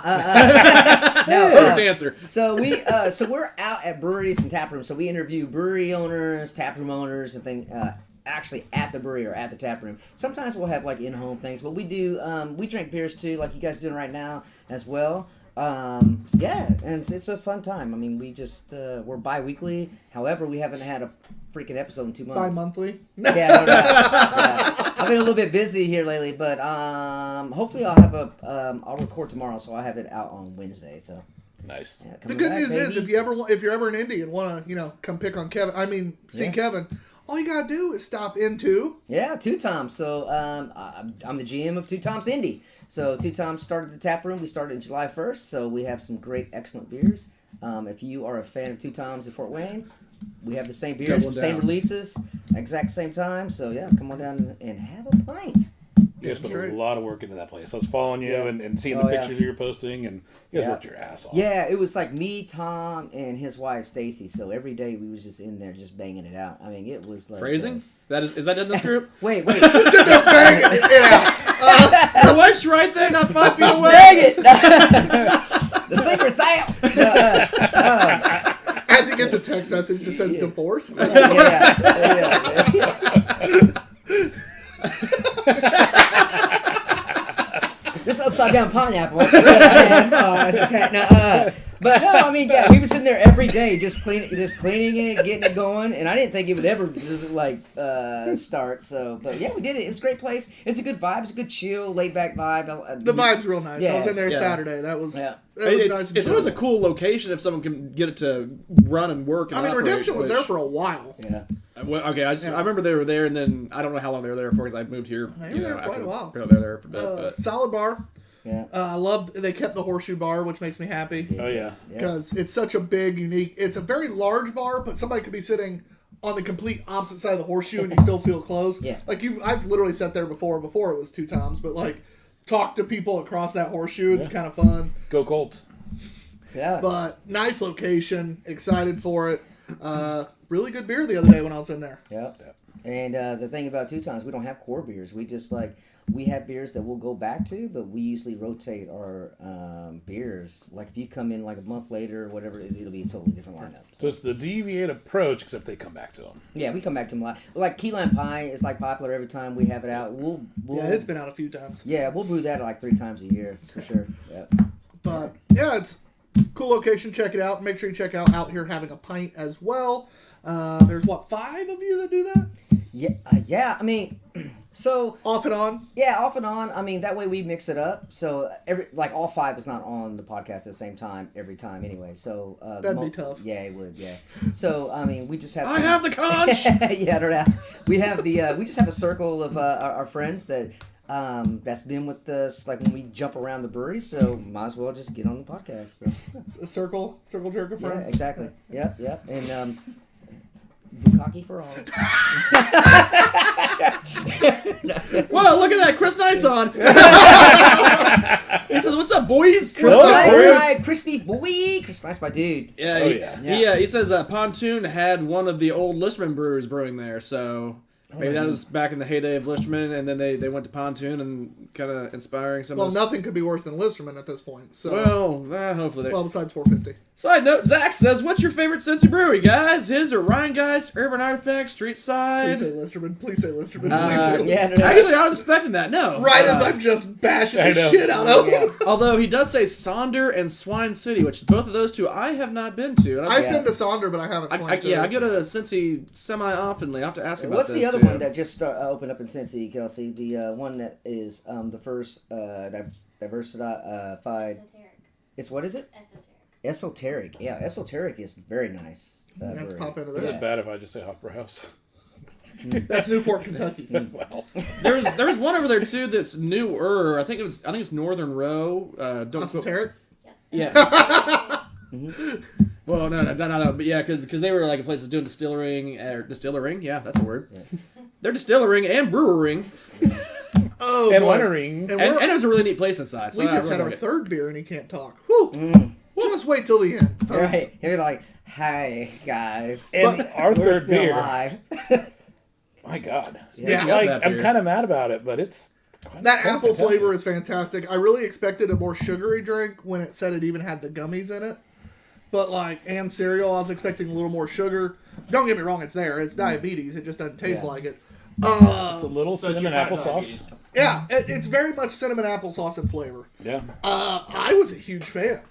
Perfect answer. So we're out at breweries and tap rooms. So we interview brewery owners, tap room owners, and things. Actually, at the brewery or at the tap room. Sometimes we'll have like in-home things, but we do. We drink beers too, like you guys are doing right now as well. Yeah, and it's a fun time. I mean, we just we're bi-weekly. However, we haven't had a freaking episode in 2 months. Bi-monthly? Yeah, no. Yeah. I've been a little bit busy here lately, but hopefully I'll have I'll record tomorrow, so I'll have it out on Wednesday. So Nice. yeah, The coming good back, news is, baby. if you're ever in Indy and want to, come pick on Kevin, see Yeah. Kevin, all you gotta do is stop into. Yeah, Two Toms. So I'm the GM of Two Toms Indy. So Two Toms started the tap room. We started July 1st. So we have some great, excellent beers. If you are a fan of Two Toms in Fort Wayne, we have the same beers, double same down. releases, exact same time. So yeah, come on down and have a pint. You guys put Straight. a lot of work into that place. I was following you Yeah. and seeing Oh, the yeah. pictures you were posting, and you guys Yeah. worked your ass off. Yeah, it was like me, Tom, and his wife Stacy. So every day we was just in there just banging it out. I mean, it was like Phrasing? That is that in this group? Wait. Bang it out. Your wife's right there, not 5 feet away. Dang it! The secret's out. As he gets a text message that says divorce. Yeah. This upside down pineapple. But no, I mean, yeah, we were sitting there every day, just cleaning it, getting it going, and I didn't think it would ever start. So, but yeah, we did it. It was a great place. It's a good vibe. It's a good chill, laid back vibe. The vibe's real nice. Yeah. I was in there Yeah. Saturday. That was Yeah. that was nice. It's always a cool location if someone can get it to run and work. And I mean, operate, Redemption was which- there for a while. Yeah. Well, okay, I remember they were there, and then I don't know how long they were there for because I moved here. They were there quite after a while. They were there for a bit, but Solid bar. Yeah. I love they kept the horseshoe bar, which makes me happy Oh yeah. because it's such a big, unique. It's a very large bar, but somebody could be sitting on the complete opposite side of the horseshoe and you still feel close. Yeah. Like I've literally sat there before it was 2 times, but like talk to people across that horseshoe. It's kind of fun. Go Colts. Yeah. But nice location. Excited for it. Really good beer the other day when I was in there. Yeah. And the thing about Two Times, we don't have core beers. We have beers that we'll go back to, but we usually rotate our beers. Like if you come in like a month later or whatever, it'll be a totally different lineup. So it's the deviate approach, except they come back to them. Yeah, we come back to them a lot. Like Key Lime Pie is like popular every time we have it out. We'll Yeah, it's been out a few times. Yeah, we'll brew that like 3 times a year for sure. Yeah. But yeah, it's cool location. Check it out. Make sure you check out here having a pint as well. There's 5 of you that do that Yeah, yeah. I mean, so off and on. yeah, off and on. I mean, that way we mix it up. So all 5 is not on the podcast at the same time every time anyway. So That'd be tough. Yeah, it would. Yeah. So I mean, we just have. I have the conch. Yeah, I don't know. We have we just have a circle of our friends that. That's been with us like when we jump around the brewery, so might as well just get on the podcast. So. A circle jerk of Yeah, friends. exactly. Yep. And bukkake for all. Whoa, look at that! Chris Knight's on. He says, "What's up, boys?" Chris Hello, Nice, Chris. my crispy boy. Chris Nice, my dude. Yeah, Oh, he, yeah. he says Pontoon had one of the old Listerman brewers brewing there, so maybe that was back in the heyday of Listerman, and then they went to Pontoon and kind of inspiring some Well, of this. nothing could be worse than Listerman at this point. So, Hopefully they. well, besides 450. Side note: Zach says, "What's your favorite Cincy brewery, guys? His or Rheingeist, Urban Artifact, Street Please Side?" say Listerman. Please say Listerman. Please say Listerman. Yeah, no. Actually, I was expecting that. No, Right as I'm just bashing I the know. shit out of him. Although he does say Sonder and Swine City, which both of those two I have not been to. And I've Yeah. been to Sonder, but I haven't. Swine City. I go to Cincy semi-oftenly. I have to ask about What's those the other two. one that just opened up in Cincy, Kelsey? The one that is the first diversified. Esoteric. It's what is it? Esoteric. Esoteric. Yeah, Esoteric is very nice. You have to brewery. pop into Is that. it bad if I just say Hofbrauhaus? That's Newport, Kentucky. Well, There's one over there too that's newer. I think it's Northern Row. Don't quote- Esoteric. Yeah. Well, no. But yeah, because they were like a place that's doing distilling. Yeah, that's a word. Yeah. They're distilling and brewing, Oh, and boy. winery. And and we're- it was a really neat place inside. So we I just really had our liked it. third beer and he can't talk. Whew. Just wait till the end. folks. Right. You're like, hi guys. And our We're third still beer. alive. My God. Yeah. Love Like, that I'm beer. kind of mad about it, but it's That quite apple fantastic. flavor is fantastic. I really expected a more sugary drink when it said it even had the gummies in it. But and cereal, I was expecting a little more sugar. Don't get me wrong, it's there. It's diabetes. It just doesn't taste Yeah. like it. It's a little So it's cinnamon your kind of applesauce. Yeah, it's very much cinnamon applesauce in flavor. Yeah. I was a huge fan,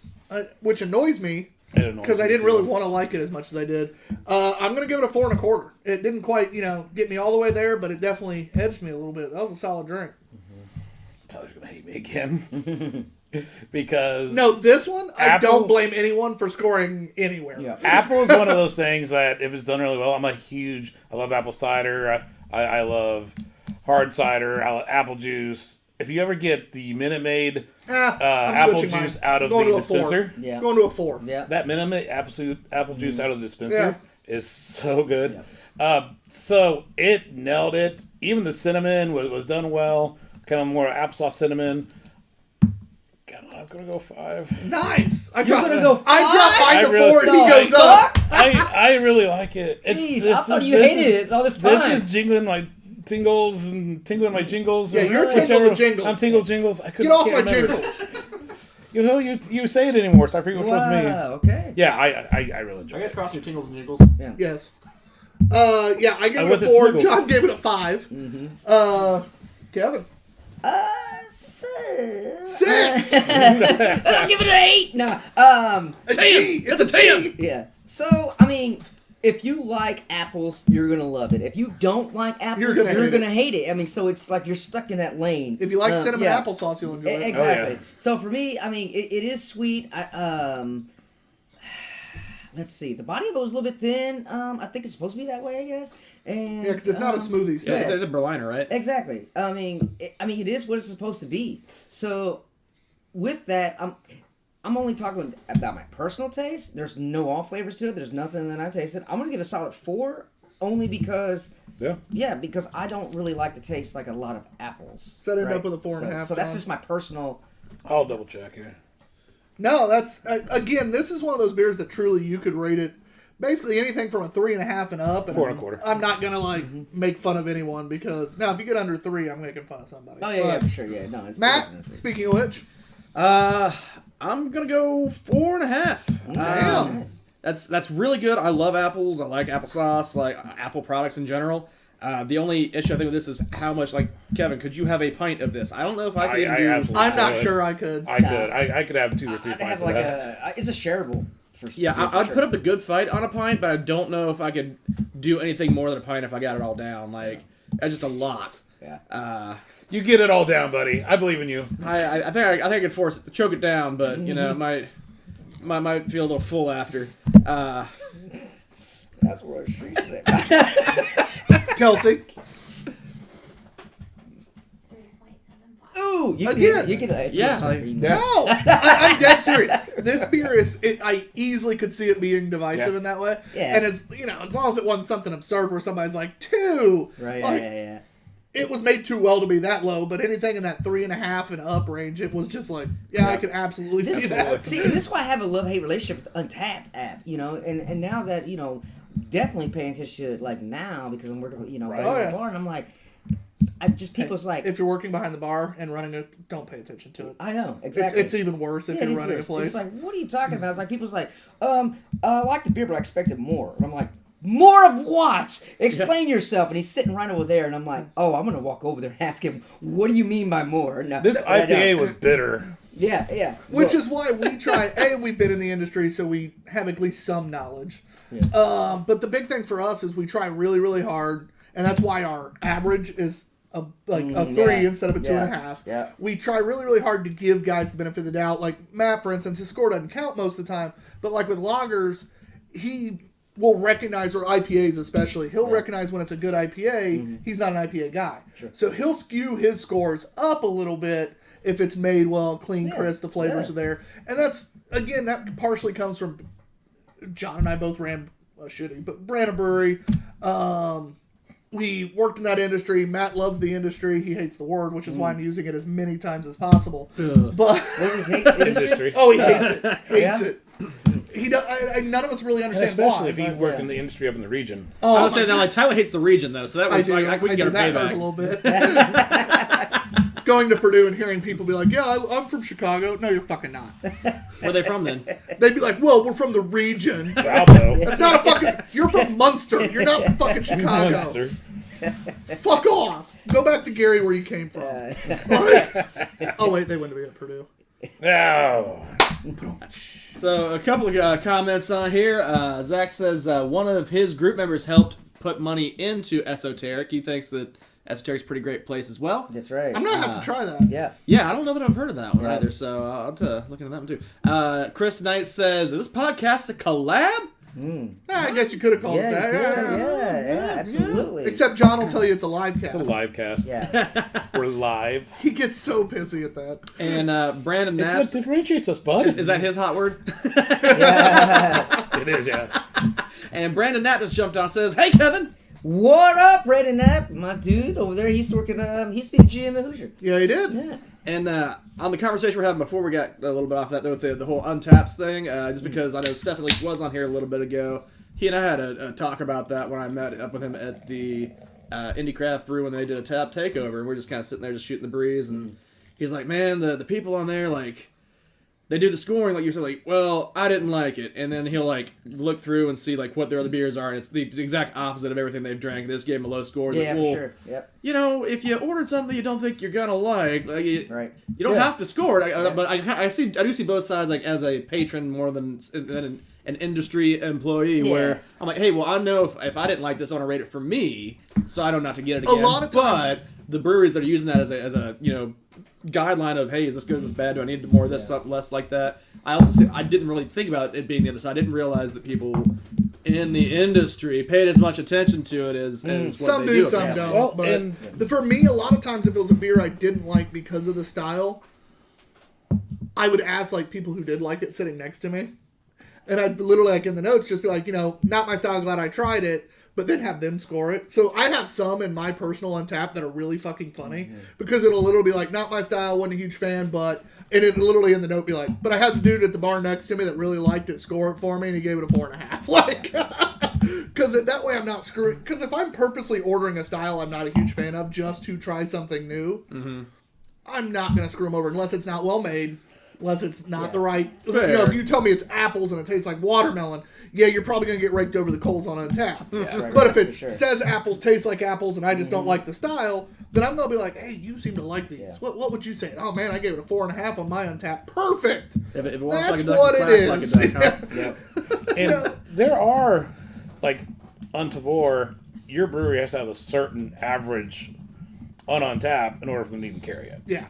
which annoys me It annoys because I me didn't too. really want to like it as much as I did. I'm going to give it a 4 1/4. It didn't quite, get me all the way there, but it definitely edged me a little bit. That was a solid drink. Tyler's gonna hate me again because No, this one, I Apple- don't blame anyone for scoring anywhere. Yeah. apple is one of those things that if it's done really well, I love apple cider. I love hard cider, apple juice. If you ever get the Minute Maid I'm apple switching juice mine. out of Going the to a 4. dispenser, Yeah. Going to a 4. Yeah. that Minute Maid apple juice out of the dispenser Yeah. is so good. So it nailed it. Even the cinnamon was done well. Kind of more applesauce cinnamon. God, I'm gonna go 5. Nice. I You're dropped, gonna go I dropped mine I to really- 4 and he No, goes up. I really like it. Jeez, I thought you hated it all this This time. is jingling my tingles and tingling my jingles. Yeah, or you're whichever- tingle the jingles. I'm tingle jingles. I couldn't Get off can't my remember. jingles. You say it anymore, so I forget which one's me. Wow, okay. Yeah, I really I enjoy guess it. crossing your tingles and jiggles. Yes. Yeah, I gave with it a its 4. squiggles. John gave it a 5. Kevin. 6. I'll give it an 8. No. A T. It's a 10. Yeah. So, I mean, if you like apples, you're gonna love it. If you don't like apples, You're you're gonna gonna hate it. I mean, so it's like you're stuck in that lane. If you like cinnamon yeah. applesauce, you'll enjoy it. Exactly. Oh, yeah. So for me, I mean, it is sweet. Let's see. The body of it was a little bit thin. I think it's supposed to be that way, I guess. And Yeah, because it's not a smoothie. Yeah, Stuff. it's a Berliner, right? exactly. I mean, it is what it's supposed to be. So with that, I'm only talking about my personal taste. There's no all flavors to it. There's nothing that I tasted. I'm gonna give it a solid 4, only because. Yeah. Because I don't really like to taste like a lot of apples. So I'd end right? up with a 4.5. So that's John. just my personal. I'll double check here. No, that's again. This is one of those beers that truly you could rate it. Basically anything from a 3.5 and up. And 4.25. I'm not gonna make fun of anyone because now if you get under 3, I'm making fun of somebody. Oh yeah, But, for sure. Yeah, no. It's Matt, it's- speaking of which, I'm gonna go 4.5. Damn. That's really good. I love apples. I like applesauce, like apple products in general. The only issue I think with this is how much. Like Kevin, could you have a pint of this? I don't know if I could. even do- absolutely I'm not could. sure I could. I could. I could have 2 or 3 I'd pints have of like that. it's a shareable. Yeah, for I'd sure. put up a good fight on a pint, but I don't know if I could do anything more than a pint if I got it all down. Like that's just a lot. Yeah. You get it all down, buddy. I believe in you. I think I could choke it down, but you know, it might feel a little full after. That's what she said. Kelsey, 3.75. Ooh, you Again. can Yeah. no, I'm dead serious. This beer is. I easily could see it being divisive Yeah. in that way. Yeah. And as long as it wasn't something absurd where somebody's like 2, Right. like, Yeah. it was made too well to be that low. But anything in that 3.5 and up range, it was just like, I could absolutely see that. See, this is why I have a love-hate relationship with Untapped app, and now that, definitely paying attention, like, now, because I'm working, Right. behind Oh, the yeah. bar, and I'm like, people's like, If you're working behind the bar and running it, don't pay attention to it. I know, exactly. It's even worse if Yeah, you're it is running a serious. place. It's like, what are you talking about? Like, people's like, I like the beer, but I expected more. And I'm like, more of what? Explain yourself. And he's sitting right over there, and I'm like, oh, I'm gonna walk over there and ask him, what do you mean by more? No, This I don't. IPA was bitter. Yeah. Which is why we try. We've been in the industry, so we have at least some knowledge. Yeah. But the big thing for us is we try really, really hard, and that's why our average is a 3 instead of a 2.5. Yeah. We try really, really hard to give guys the benefit of the doubt. Like Matt, for instance, his score doesn't count most of the time, but like with lagers, he will recognize, or IPAs especially, he'll recognize when it's a good IPA. He's not an IPA guy, so he'll skew his scores up a little bit if it's made well, clean, crisp, the flavors are there. And that's, again, that partially comes from John and I both ran but ran a brewery. We worked in that industry. Matt loves the industry. He hates the word, which is why I'm using it as many times as possible. But What is hate industry? Industry. oh, he hates it. Hates Yeah? it. He does, none of us really And understand especially why. if you but- work in the industry up in the region. Oh, I would say my now, like Tyler hates the region though, so that I was do. like we I can get do. a That hurt a payback. little bit. Going to Purdue and hearing people be like, "Yeah, I'm from Chicago." No, you're fucking not. Where are they from then? They'd be like, "Well, we're from the region." Valpo. That's not a fucking. You're from Munster. You're not from fucking Chicago. Munster. Fuck off. Go back to Gary where you came from. Oh wait, they wouldn't be at Purdue. No. So a couple of comments on here. Zach says one of his group members helped put money into Esoteric. He thinks that Esoteric's a pretty great place as well. That's right. I'm gonna have to try that. Yeah. Yeah, I don't know that I've heard of that one Right. either, so I'll have to look into that one too. Chris Knight says, is this podcast a collab? I guess you could have called Yeah, it that. yeah, absolutely. Except John will tell you it's a live It's a cast. live cast. Yeah. We're live. He gets so pissy at that. And Brandon It's what Knapp, differentiates us, bud. is that his hot word? It is, yeah. And Brandon Knapp just jumped on and says, hey Kevin! What up, Brandon Knapp? My dude over there, he's working, he used to be the GM at Hoosier. Yeah, he did. Yeah. And on the conversation we're having before, we got a little bit off that though with the whole Untaps thing, just because I know Stefan Leach was on here a little bit ago. He and I had a talk about that when I met up with him at the Indie Craft Brew when they did a tap takeover, and we're just kind of sitting there just shooting the breeze, and he's like, man, the people on there, like, they do the scoring, like you said, like, well, I didn't like it, and then he'll like look through and see like what their other beers are, and it's the exact opposite of everything they've drank. They just gave them a low score. It's Yeah, like, for well, sure. Yep. you know, if you ordered something you don't think you're gonna like you, Right. you don't Yeah. have to score it. But I do see both sides, like as a patron more than an industry employee, Yeah. where I'm like, hey, well, I know if I didn't like this, I want to rate it for me, so I don't not to get it again. lot of times- but the breweries that are using that as a guideline of, hey, is this good, is this bad, do I need more of this, something less like that. I didn't really think about it being the other side. I didn't realize that people in the industry paid as much attention to it as what Some they do, do. some apparently. don't. Well, but and- for me, a lot of times, if it was a beer I didn't like because of the style, I would ask like people who did like it sitting next to me, and I'd literally like in the notes just be like, not my style, glad I tried it, but then have them score it. So I have some in my personal Untappd that are really fucking funny because it'll literally be like, not my style, wasn't a huge fan, but, and it'll literally in the note be like, but I had the dude at the bar next to me that really liked it score it for me, and he gave it a 4.5. Like, because that way I'm not screwing. Because if I'm purposely ordering a style I'm not a huge fan of just to try something new, I'm not going to screw them over unless it's not well made. Unless it's not the right... Fair. if you tell me it's apples and it tastes like watermelon, yeah, you're probably going to get raked over the coals on Untappd. Right, But right, if it for sure. says apples taste like apples and I just don't like the style, then I'm going to be like, hey, you seem to like these. Yeah. What would you say? Oh, man, I gave it a 4.5 on my Untappd. Perfect! If it walks That's like a duck, what it it quacks is. like a duck, huh? And there are, like, on Tavour, your brewery has to have a certain average on tap in order for them to even carry it. Yeah.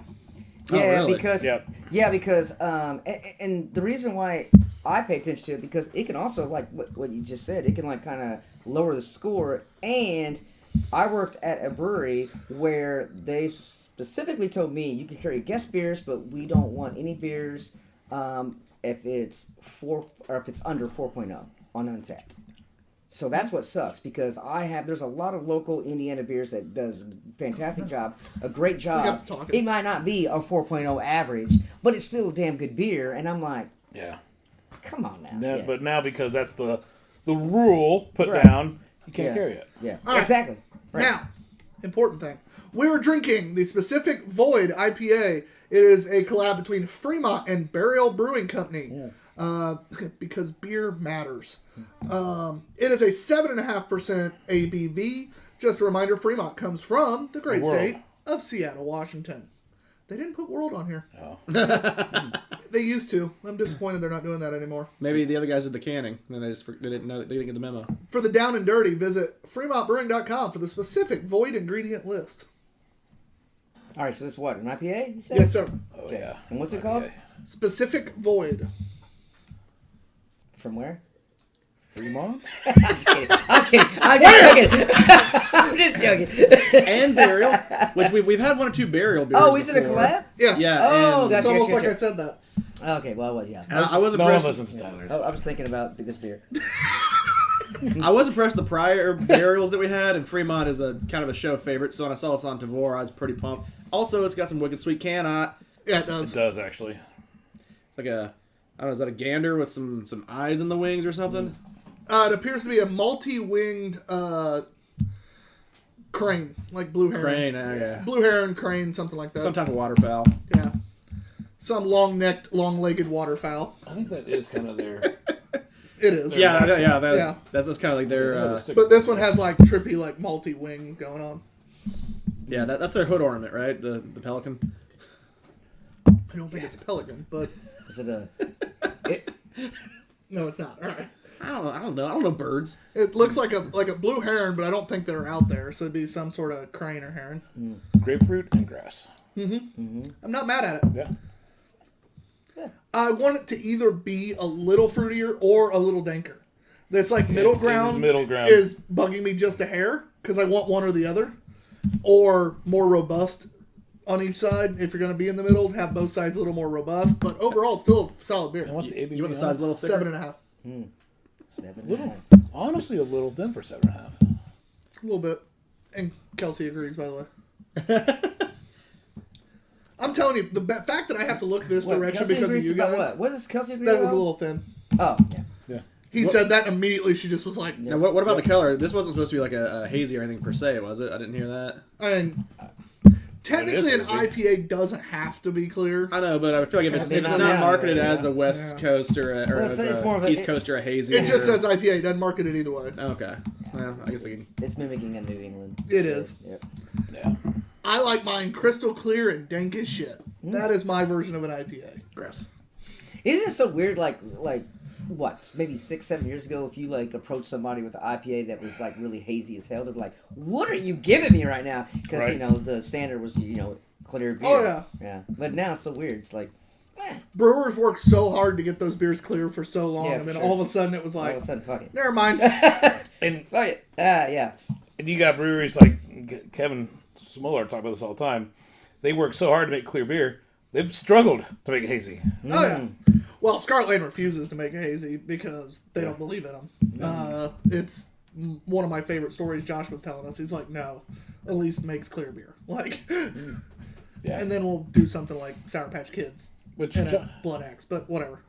Yeah, really? because Yep. and the reason why I pay attention to it because it can also like what you just said, it can like kind of lower the score. And I worked at a brewery where they specifically told me you can carry guest beers, but we don't want any beers if it's under 4.0 on Untappd. So that's what sucks because there's a lot of local Indiana beers that does a fantastic job, a great job. got to talking. It might not be a 4.0 average, but it's still a damn good beer. And I'm like, Yeah. come on now. Now, Yeah. But now because that's the rule put Right. down, you can't Yeah. carry it. Yeah, All right. exactly. Right. Now, important thing. We were drinking the Specific Void IPA. It is a collab between Fremont and Burial Brewing Company. Because beer matters. It is a 7.5% ABV. Just a reminder, Fremont comes from the great World. state of Seattle, Washington. They didn't put world on here. Oh. They used to. I'm disappointed they're not doing that anymore. Maybe the other guys did the canning, and they didn't know, they didn't get the memo. For the down and dirty, visit fremontbrewing.com for the Specific Void ingredient list. All right, so this is what, an IPA? You said? Yes, sir. Oh, Okay. yeah. And what's it called? IPA. Specific Void. From where? Fremont? I'm just kidding. I'm just joking. I'm just joking. And Burial, which we've had one or two Burial beers. Oh, is it a before. collab? Yeah. Yeah. Oh, and, gotcha. It's almost like Gotcha. I said that. Okay, well, yeah. and I was No one impressed. listens to Tyler's. I was thinking about this beer. I was impressed with the prior burials that we had, and Fremont is a kind of a show favorite. So when I saw this on Tavour, I was pretty pumped. Also, it's got some wicked sweet can. Yeah, it It does. does, actually. It's like a, I don't know, is that a gander with some eyes in the wings or something? It appears to be a multi-winged crane, like blue heron. Crane, yeah. Blue heron, crane, something like that. Some type of waterfowl. Yeah. Some long-necked, long-legged waterfowl. I think that is kind of their... It is. Yeah. Yeah. That's kind of like their. But this one has like trippy, like multi-wings going on. Yeah, that's their hood ornament, right? The pelican. I don't think it's a pelican, but Is it a... no, it's not. All right. I don't know birds. It looks like a blue heron, but I don't think they're out there, so it'd be some sort of crane or heron. Grapefruit and grass. I'm not mad at it. Yeah. I want it to either be a little fruitier or a little danker. This like middle It is ground middle ground. is bugging me just a hair because I want one or the other, or more robust on each side. If you're going to be in the middle, have both sides a little more robust. But overall, it's still a solid beer. And what's the ABV? You want the on size a it? little thicker? 7.5, 7.5. Honestly, a little thin for 7.5. a little bit. And Kelsey agrees, by the way. I'm telling you, the fact that I have to look this direction Kelsey because of agrees you about guys, what? What does Kelsey agree that it was about? a little thin. Oh, yeah. Yeah. He said that immediately. She just was like, Now, what about the color? This wasn't supposed to be like a hazy or anything per se, was it? I didn't hear that. and Technically, an hazy. IPA doesn't have to be clear. I know, but I feel like if it's Yeah, not yeah, marketed yeah. as a West Coast or Well, as it's a more of a- East Coast or a hazy. It just or- says IPA. It doesn't market it either way. Okay. Well, I guess I can. It's mimicking a New England. It is. Yep. Yeah. I like mine crystal clear and dank as shit. That is my version of an IPA. Gross. Isn't it so weird? Like what? Maybe 6-7 years ago, if you like approach somebody with an IPA that was like really hazy as hell, they're like, "What are you giving me right now?" Because Right. you know the standard was clear beer. Oh, yeah. Yeah. But now it's so weird. It's like, Brewers worked so hard to get those beers clear for so long, Yeah, and for then sure. all of a sudden it was all like, of a sudden, fuck it. never mind. And Fuck it. Yeah. And you got breweries like Kevin Smoller talk about this all the time. They work so hard to make clear beer. They've struggled to make it hazy. Oh yeah. Well, Scarlet Lane refuses to make a hazy because they don't believe in them. It's one of my favorite stories. Josh was telling us. He's like, no, at least makes clear beer. Like, Yeah. and then we'll do something like Sour Patch Kids Which and a Blood Axe, but whatever.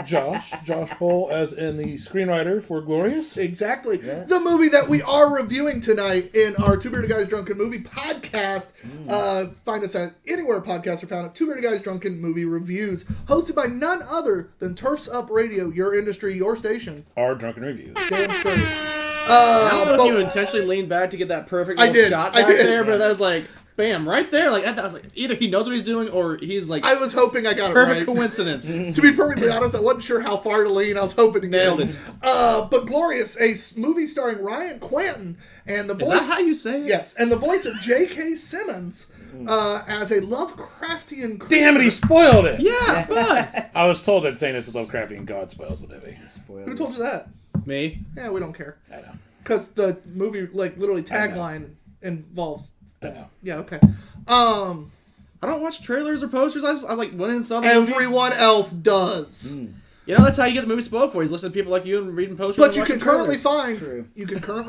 Josh Hole, as in the screenwriter for Glorious. Exactly. The movie that we are reviewing tonight in our Two Bearded Guys Drunken Movie podcast. Find us at anywhere podcasts are found at Two Bearded Guys Drunken Movie Reviews, hosted by none other than Turfs Up Radio, your industry, your station. Our drunken reviews. Damn straight. I don't know but- if you intentionally leaned back to get that perfect I little did. shot I back did. there, but that was like, bam, right there. Like I was like, either he knows what he's doing or he's like I was hoping I got perfect it right. coincidence. To be perfectly honest, I wasn't sure how far to lean. I was hoping to Nailed get it. But Glorious, a movie starring Ryan Quentin and the Is voice. that how you say it? Yes, and the voice of J.K. Simmons as a Lovecraftian creature. Damn it, he spoiled it! Yeah, but I was told that saying it's a Lovecraftian God spoils the movie. Who told you that? me. Yeah, we don't care. I know. Because the movie, like, literally I know. tagline involves I know. Yeah, okay. I don't watch trailers or posters. I like went in and saw the movie. Everyone else does. You know, that's how you get the movie spoiled for. He's listening to people like you and reading posters. But and you watching can currently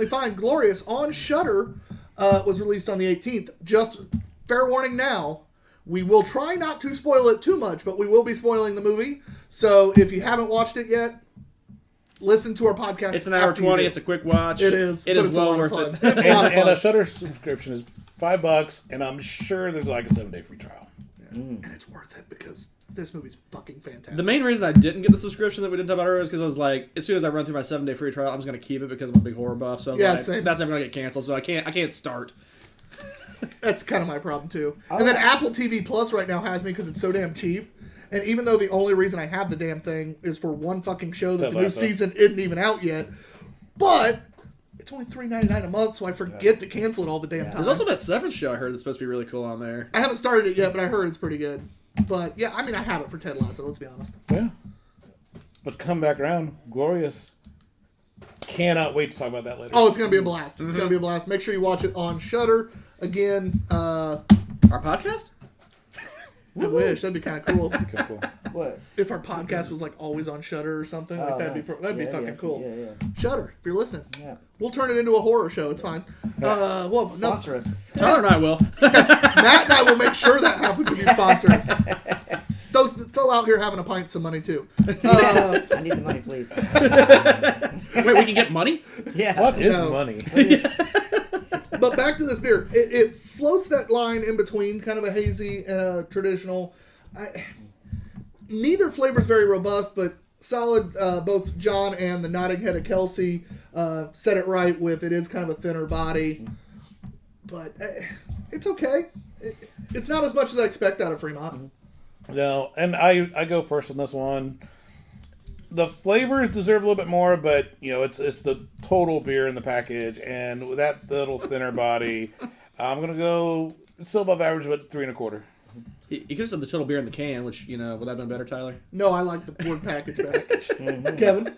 trailers. find Glorious on Shudder. Was released on the 18th. Just fair warning now, we will try not to spoil it too much, but we will be spoiling the movie. So if you haven't watched it yet, listen to our podcast. It's an hour after you 20. do. It's a quick watch. It is. It but is it's a well lot of worth fun. it. It's a lot of And fun. a Shudder subscription is $5, and I'm sure there's like a 7-day free trial. And it's worth it because this movie's fucking fantastic. The main reason I didn't get the subscription that we didn't talk about earlier is because I was like, as soon as I run through my 7-day free trial, I'm just gonna keep it because I'm a big horror buff. So I was Yeah, like, same. that's never gonna get canceled. So I can't start. That's kind of my problem too. And then Apple TV Plus right now has me because it's so damn cheap. And even though the only reason I have the damn thing is for one fucking show that Ted the new Lasso. season isn't even out yet, but it's only $3.99 a month, so I forget to cancel it all the damn time. There's also that Severance show I heard that's supposed to be really cool on there. I haven't started it yet, but I heard it's pretty good. But yeah, I mean, I have it for Ted Lasso. Let's be honest. Yeah. But come back around, Glorious. Cannot wait to talk about that later. Oh, it's gonna be a blast. It's gonna be a blast. Make sure you watch it on Shudder. Again, Our podcast? I wish that'd be kind of cool Okay, cool. What? if our podcast was like always on Shudder or something. Like Oh, that'd nice. be that'd be Yeah, fucking yes, cool. Yeah. Shudder, if you're listening, Yeah. we'll turn it into a horror show. It's fine. Well, no, Sponsor us. Tyler and I will. Matt and I will make sure that happens if you sponsor us. Throw out here having a pint some money too. I need the money, please. Wait, we can get money? Yeah. What is No. money? But back to this beer. It floats that line in between kind of a hazy and a traditional. Neither flavor is very robust, but solid. Both John and the nodding head of Kelsey said it right with it is kind of a thinner body. But it's okay. It's not as much as I expect out of Fremont. No, and I go first on this one. The flavors deserve a little bit more, but you know it's the total beer in the package, and with that little thinner body, I'm gonna go still above average, but 3 1/4. You could have said the total beer in the can, which, would that have been better, Tyler? No, I like the word package back. Kevin?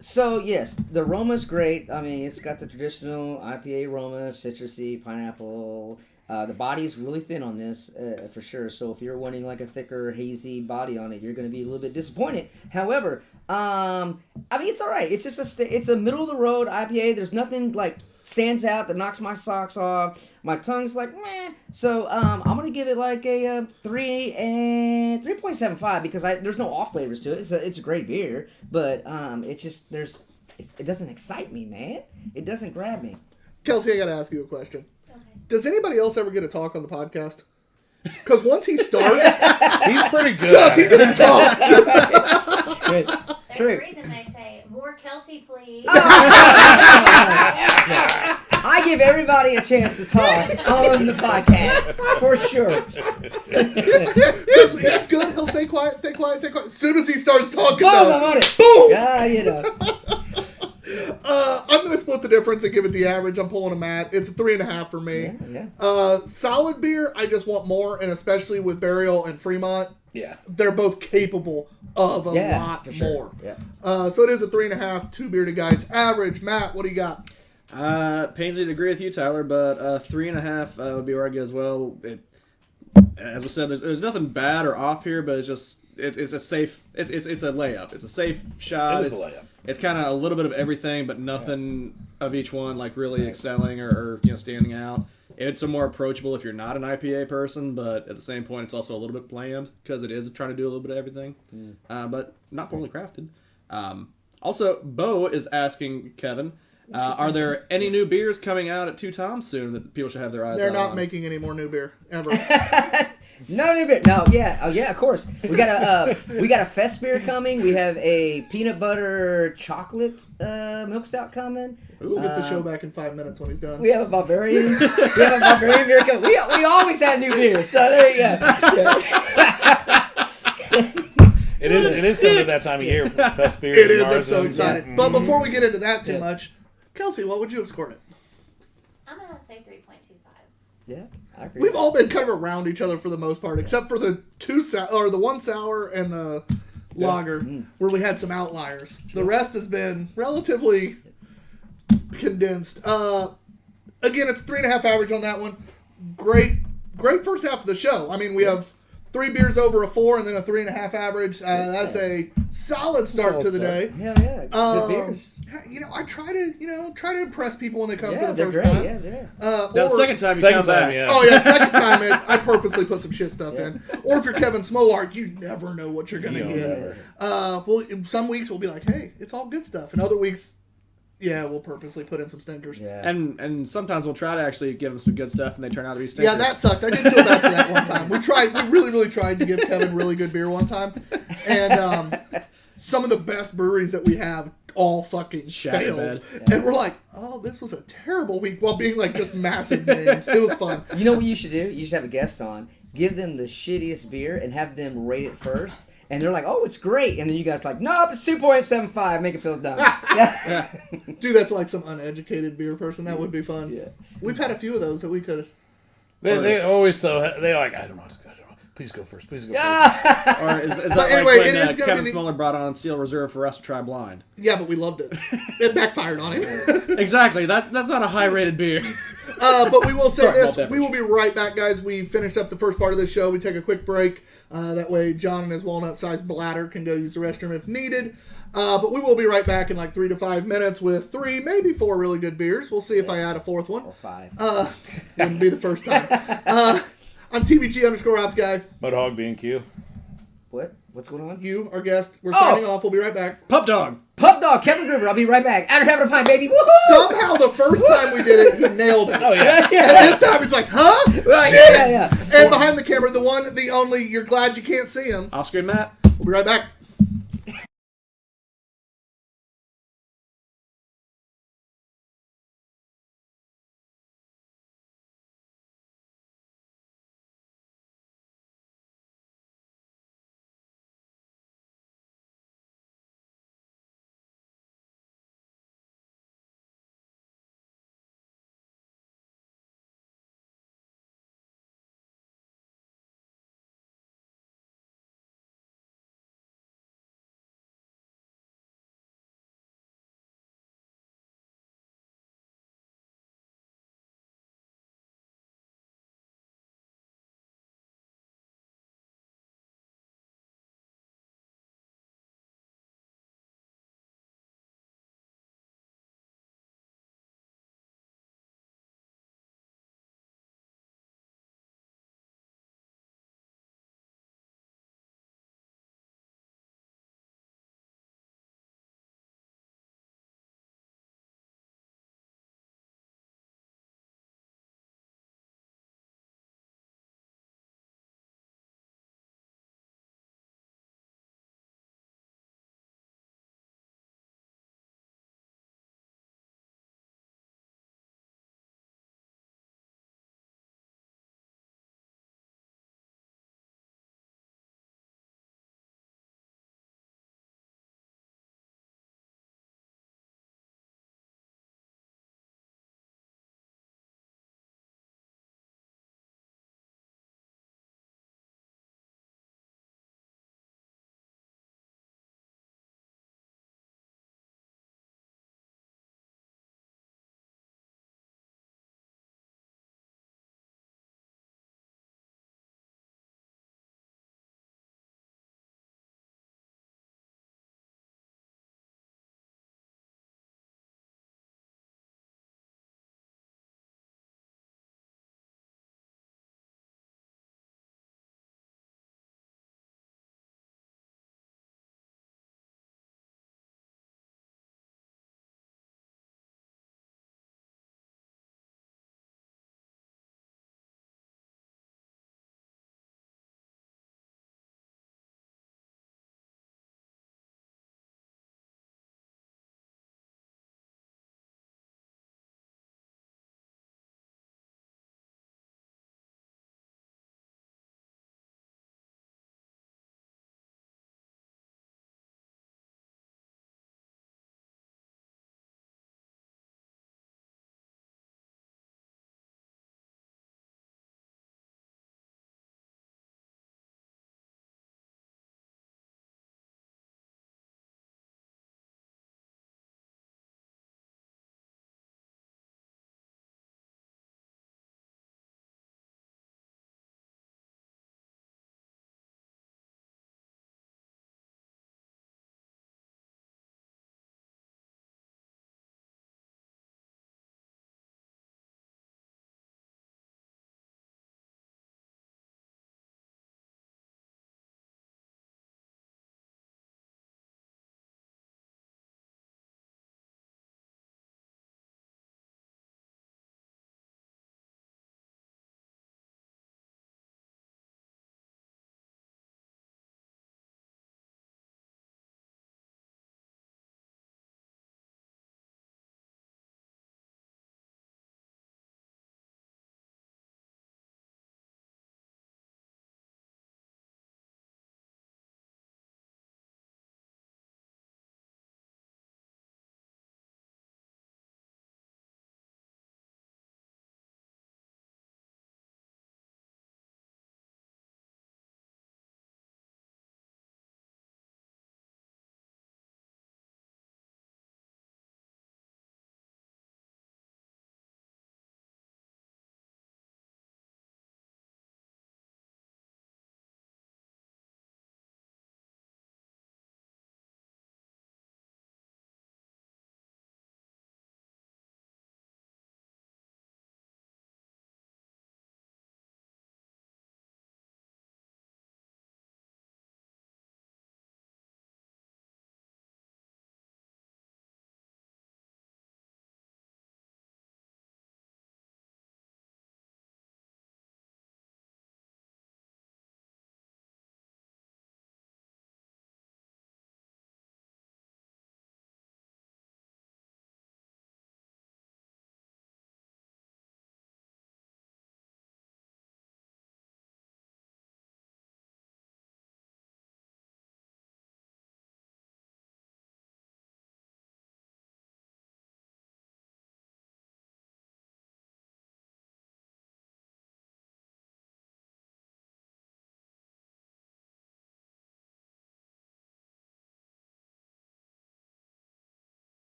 So yes, the aroma's great. I mean, it's got the traditional IPA aroma, citrusy, pineapple. The body's really thin on this, for sure. So if you're wanting like a thicker, hazy body on it, you're going to be a little bit disappointed. However, I mean, it's all right. It's just it's a middle of the road IPA. There's nothing like stands out that knocks my socks off. My tongue's like meh. So I'm gonna give it like a 3.75 because there's no off flavors to it. It's a great beer, but it's just it doesn't excite me, man. It doesn't grab me. Kelsey, I got to ask you a question. Okay. Does anybody else ever get to talk on the podcast? Because once he starts, He's pretty good. he just talks. There's True. a reason they say, more Kelsey, please. I give everybody a chance to talk on the podcast, for sure. He's good. He'll stay quiet, stay quiet, stay quiet. As soon as he starts talking, Boom, though, I'm on it. boom! Yeah, you know. I'm going to split the difference and give it the average. I'm pulling a Matt. It's a 3.5 for me. Yeah. Solid beer, I just want more, and especially with Burial and Fremont, Yeah. they're both capable of a lot for sure. more. Yeah. So it is a 3.5, Two Beerded Guys. Average, Matt, what do you got? Pains me to agree with you, Tyler, but 3.5 would be where I go as well. As we said, there's nothing bad or off here, but it's just it's a safe it's a layup. It's a safe shot. It is a layup. It's kind of a little bit of everything, but nothing of each one like really excelling or standing out. It's a more approachable if you're not an IPA person, but at the same point, it's also a little bit bland because it is trying to do a little bit of everything, but not poorly crafted. Also, Bo is asking Kevin, are there any new beers coming out at Two Toms soon that people should have their eyes They're out not on? making any more new beer, ever. No new beer. No, yeah, oh yeah, of course. We got a fest beer coming. We have a peanut butter chocolate milk stout coming. We'll get the show back in 5 minutes when he's done. We have a Bavarian. We have a Bavarian beer coming. We always have new beers. So there you go. It is coming to that time of year for fest beers. It and is. I'm ours so and- excited. Yeah. But before we get into that too Yeah. much, Kelsey, what would you have scored it? I'm going to say 3.25. Yeah, I agree. We've all been kind of around each other for the most part, except for the the one sour and the lager, where we had some outliers. The rest has been relatively condensed. Again, it's 3.5 average on that one. Great first half of the show. I mean, we have 3 beers over a 4 and then a 3.5 average. That's a solid start to the day. Hell yeah, good beers. I try to impress people when they come Yeah, for the they're first great. time. Yeah. Now, the second time you Second come time, back. yeah. Oh yeah, second time I purposely put some shit stuff in. Or if you're Kevin Smolark, you never know what you're gonna You don't get. ever. Well, some weeks we'll be like, hey, it's all good stuff, and other weeks, yeah, we'll purposely put in some stinkers. Yeah. And sometimes we'll try to actually give them some good stuff, and they turn out to be stinkers. Yeah, that sucked. I did feel bad for that one time. We really tried to give Kevin really good beer one time, and some of the best breweries that we have all fucking Shattered failed, bed. and we're like, oh, this was a terrible week, while being like just massive names. It was fun. You know what you should do? You should have a guest on, give them the shittiest beer, and have them rate it first. And they're like, "Oh, it's great," and then you guys are like, "Nope, it's 2.75. Make it feel dumb." Yeah. Do that to like some uneducated beer person. That would be fun. Yeah. We've had a few of those that we could. They always they're like, I don't know. Please go first. Please go first. Or is that But like anyway, when it is gonna Kevin be the- Smoller brought on Steel Reserve for us to try blind? Yeah, but we loved it. It backfired on him. Exactly. That's not a high rated beer. But we will say Sorry, this. malt beverage. We will be right back, guys. We finished up the first part of this show. We take a quick break. That way John and his walnut-sized bladder can go use the restroom if needed. But we will be right back in like 3 to 5 minutes with 3, maybe 4 really good beers. We'll see if I add a 4th one. Or 5. Wouldn't be the first time. I'm TBG_Ops guy. Mudhog B&Q. What? What's going on? You, our guest. We're signing off. We'll be right back. Pup Dog. Pup Dog, Kevin Groover. I'll be right back. After having a pint, baby. Woohoo! Somehow the first time we did it, he nailed it. Oh yeah. And this time he's like, huh? Right, Shit! yeah. And behind the camera, the one, the only, you're glad you can't see him. Off screen Matt. We'll be right back.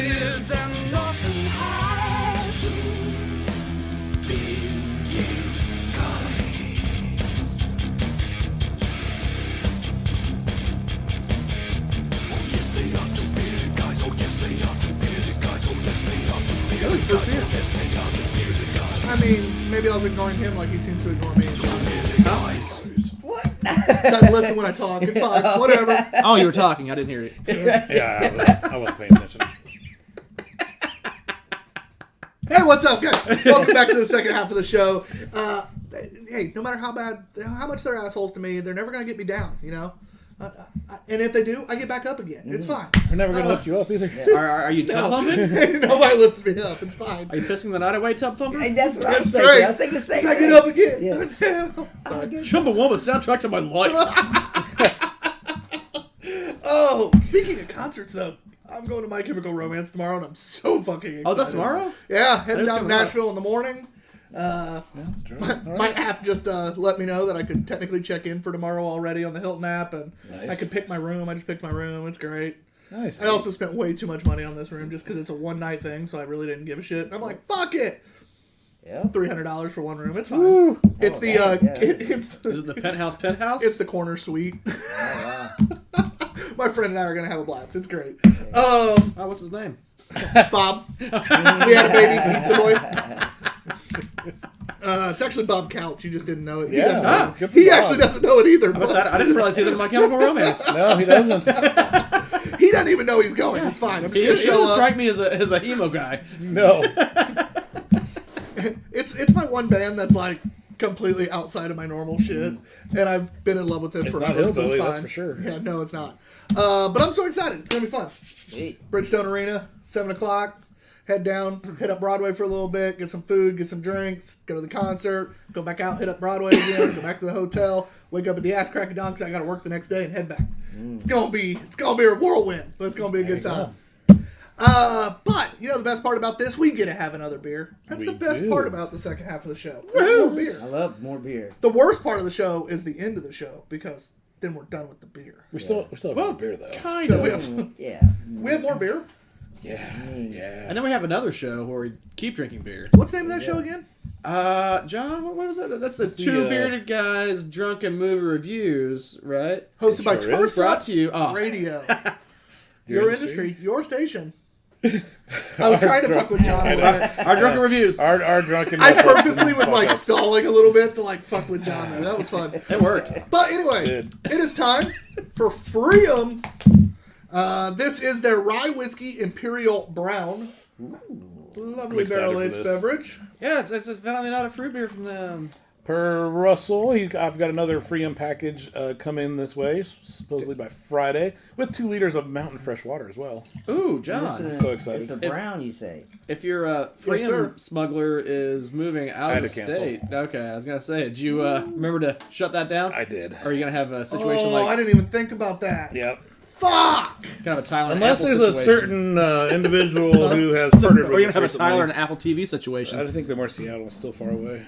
lids and nothing hides. Two bearded guys. Oh yes, they are two bearded guys. Oh yes, they are two bearded guys. Oh yes, they are two bearded guys. Oh yes, they are two bearded guys. I mean, maybe I was ignoring him like he seems to ignore me. Two bearded guys. Doesn't listen when I talk. It's fine. Whatever. Oh, you were talking. I didn't hear it. Yeah, I wasn't paying attention. Hey, what's up, guys? Welcome back to the second half of the show. Hey, no matter how much they're assholes to me, they're never gonna get me down, you know. And if they do, I get back up again. It's fine. We're never gonna lift you up either. Are you tub thumping? Nobody lifted me up. It's fine. Are you pissing the night away, tub thumping? Hey, that's what I was That's thinking. great. I was thinking the same I thing. get up again. Yeah. Chumbawamba soundtrack to my life. Oh, speaking of concerts, though, I'm going to My Chemical Romance tomorrow, and I'm so fucking excited. Oh, is that tomorrow? Yeah, heading That is down to coming up. Nashville in the morning. That's true. All My right. app just let me know that I could technically check in for tomorrow already on the Hilton app, and Nice. I could pick my room. I just picked my room. It's great. Nice. I also spent way too much money on this room just because it's a one-night thing, so I really didn't give a shit. And I'm like, fuck it! Yeah. $300 for one room. It's fine. It's Oh, the yeah, yeah. it's the Is it the penthouse? it's the corner suite. Oh, My friend and I are gonna have a blast. It's great. Oh, what's his name? Bob. We had a baby, pizza boy. It's actually Bob Couch. You just didn't know it. He, doesn't know it. good for He Bob. actually doesn't know it either. What's that? I didn't realize he was in My Chemical Romance. No, he doesn't. He doesn't even know he's going. It's fine. I'm just He gonna doesn't show up. strike me as a emo guy. No. It's my one band that's like completely outside of my normal shit, and I've been in love with it It's forever. not so hillbilly, it's that's fine. for sure. Yeah, no, it's not. But I'm so excited. It's gonna be fun. sweet. Bridgestone Arena, 7:00. Head down, hit up Broadway for a little bit, get some food, get some drinks, go to the concert, go back out, hit up Broadway again, go back to the hotel, wake up at the ass crack of dawn because I got to work the next day and head back. It's gonna be a whirlwind, but it's gonna be a good time. But you know the best part about this, we get to have another beer. That's We the best do. part about the second half of the show. There's more beer. I love more beer. The worst part of the show is the end of the show because then we're done with the beer. We still have Well, beer though. kind We of. have, Yeah. we have more beer. Yeah. And then we have another show where we keep drinking beer. What's the name of that show again? John, what was that? That's the the, Two Bearded Guys Drunken Movie Reviews, right? Hosted by sure is. Turf Brought to you. Oh, Radio. Your Your industry. industry, your station. I was trying to fuck with John. I a know. little bit. our Drunken Reviews. Our drunken. I fuck-ups purposely and was like fuck-ups. stalling a little bit to like fuck with John there. That was fun. It worked. But anyway, Did. it is time for Freedom. This is their rye whiskey Imperial Brown. Lovely I'm excited barrel for aged this. beverage. Yeah, it's finally not a fruit beer from them. Per Russell, I've got another Freedom package come in this way, supposedly by Friday, with 2 liters of mountain fresh water as well. Ooh, John. Listen, so excited. It's a brown, you say. If your sir. Freedom smuggler is moving out I of had the to cancel. state, okay, I was gonna say, did you remember to shut that down? I did. Or are you gonna have a situation Oh, I like didn't even think about that. Yep. Fuck! kind of a Tyler and Unless Apple there's a situation? certain individual who has partnered Or with you're us gonna have a Tyler and recently. Apple TV situation. I think the North Seattle is still far away.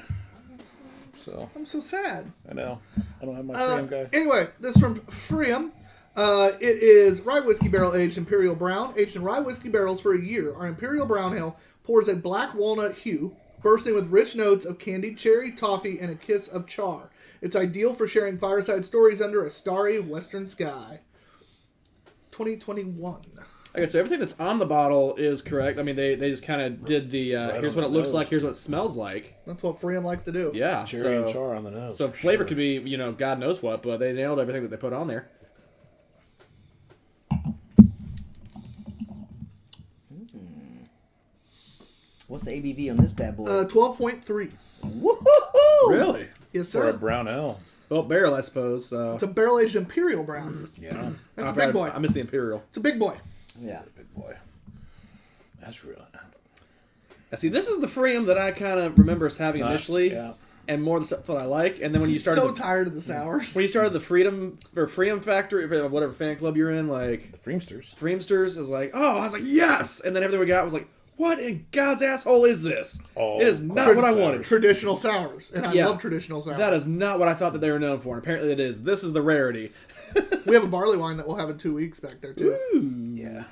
So I'm so sad. I know. I don't have my Freedom guy. Anyway, this is from Freedom. It is rye whiskey barrel aged Imperial Brown, aged in rye whiskey barrels for a year. Our Imperial Brown Ale pours a black walnut hue, bursting with rich notes of candied cherry, toffee, and a kiss of char. It's ideal for sharing fireside stories under a starry western sky. 2021. Okay, so everything that's on the bottle is correct. I mean, they just kind of did the here's on what it the looks nose. like, here's what it smells like. That's what Freedom likes to do. Yeah, Cherry and char on the nose. So for flavor sure. could be, God knows what, but they nailed everything that they put on there. What's the ABV on this bad boy? 12.3. Woohoo! Really? Yes, for a sir. brown ale. Well, barrel, I suppose. So. It's a barrel aged Imperial Brown. Yeah. That's a big boy. I missed the Imperial. It's a big boy. Yeah. Big boy. That's real. Now, see, this is the Freedom that I kind of remember us having initially, Yeah. and more the stuff that I like. And then when you started, So tired of the sours. when you started the Freedom Factory, or whatever fan club you're in, like The Freemsters. Freemsters is like, oh, I was like, yes, and then everything we got was like, what in God's asshole is this? Oh, it is not what I wanted. Traditional sours. And I Yeah. love traditional sours. That is not what I thought that they were known for. And apparently it is. This is the rarity. We have a barley wine that we'll have in 2 weeks back there, too. Yeah.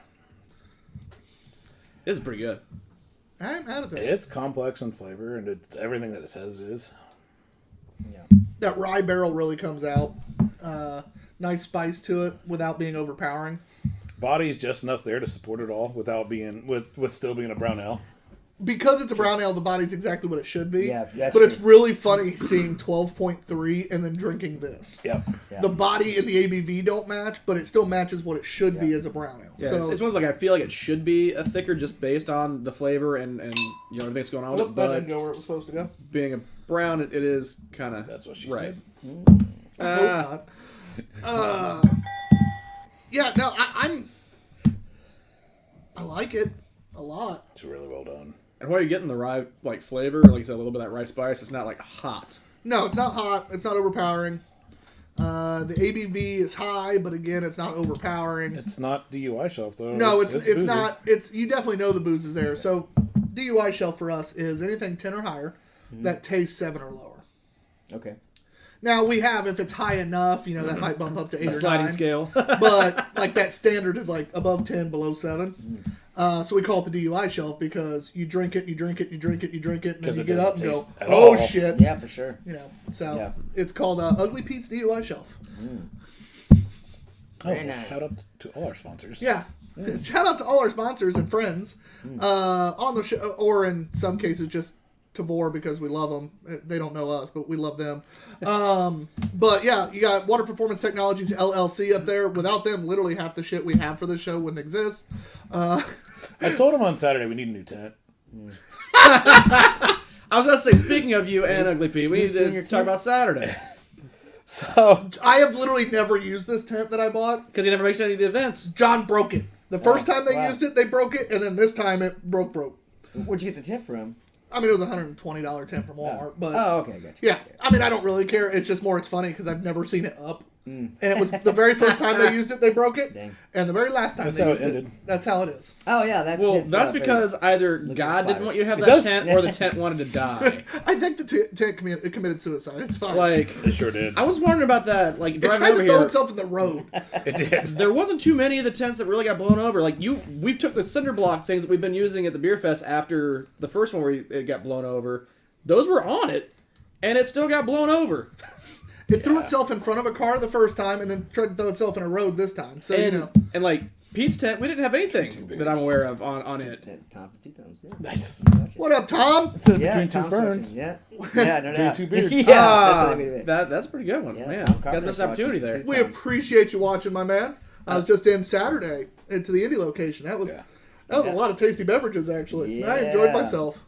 This is pretty good. I'm mad at this. It's complex in flavor, and it's everything that it says it is. Yeah. That rye barrel really comes out. Nice spice to it without being overpowering. Body's just enough there to support it all without being with still being a brown ale. Because it's a brown ale, the body's exactly what it should be. Yeah, that's but it's true. really funny seeing 12.3 and then drinking this. Yep. Yeah. The body and the ABV don't match, but it still matches what it should be Yeah. as a brown ale. Yeah, so it's one of those, like, I feel like it should be a thicker just based on the flavor and you know everything that's going on with Look, it. that But didn't go where it was supposed to go. being a brown, it is kind of That's what she right. said. I hope not. Yeah, no, I like it a lot. It's really well done. And while you're getting the rye like flavor, like you said, a little bit of that rye spice, it's not like hot. No, it's not hot. It's not overpowering. The ABV is high, but again, it's not overpowering. It's not DUI shelf though. No, it's boozy. not. It's you definitely know the booze is there. So DUI shelf for us is anything 10 or higher that tastes 7 or lower. Okay. Now we have if it's high enough, you know that might bump up to 8 A or sliding 9. scale. But like that standard is like above 10, below 7. So we call it the DUI shelf because you drink it, you drink it, you drink it, you drink it, and then 'Cause you it get up and doesn't go, taste at oh all. shit. Yeah, for sure. You know, so Yeah. it's called Ugly Pete's DUI shelf. Very nice. Shout out to all our sponsors. Yeah. Shout out to all our sponsors and friends on the show, or in some cases just Tavor because we love them. They don't know us, but we love them. But yeah, you got Water Performance Technologies LLC up there. Without them, literally half the shit we have for this show wouldn't exist. I told him on Saturday we need a new tent. I was gonna say, speaking of you and Ugly Pete, we need to talk about Saturday So I have literally never used this tent that I bought. because he never makes any of the events. John broke it. The first time they wow. used it, they broke it, and then this time it broke. Where'd you get the tip from? I mean, it was a $120 tent from Walmart, but Oh, okay, gotcha. yeah, I mean, I don't really care. It's just more, it's funny because I've never seen it up. And it was the very first time they used it, they broke it. Dang. And the very last time That's they how used it it, ended. that's how it is. Oh yeah, that. Well, tent's that's very- because either Looks God didn't spider. want you to have It that does. tent, or the tent wanted to die. I think the tent committed suicide. It's fine. Like, it sure did. I was wondering about that. Like it driving tried over to throw here, itself in the road. It did. there wasn't too many of the tents that really got blown over. Like we took the cinder block things that we've been using at the beer fest after the first one where it got blown over. Those were on it, and it still got blown over. It threw itself in front of a car the first time and then tried to throw itself in a road this time. So, And you know. and like Pete's tent, we didn't have anything that I'm aware of on it. That's time for 2 times. Yeah. Nice. Gotcha. What up, Tom? Instead of Yeah, between two Tom's ferns. watching. Yeah, yeah, no doubt. two beards. Yeah, Ah, that's what that's a pretty good one. Yeah, Man, Tom you guys Carpenter's missed an opportunity watching. there. We Times. appreciate you watching, my man. I was just in Saturday into the indie location. That was Yeah. a lot of tasty beverages, actually. I enjoyed Yeah. myself.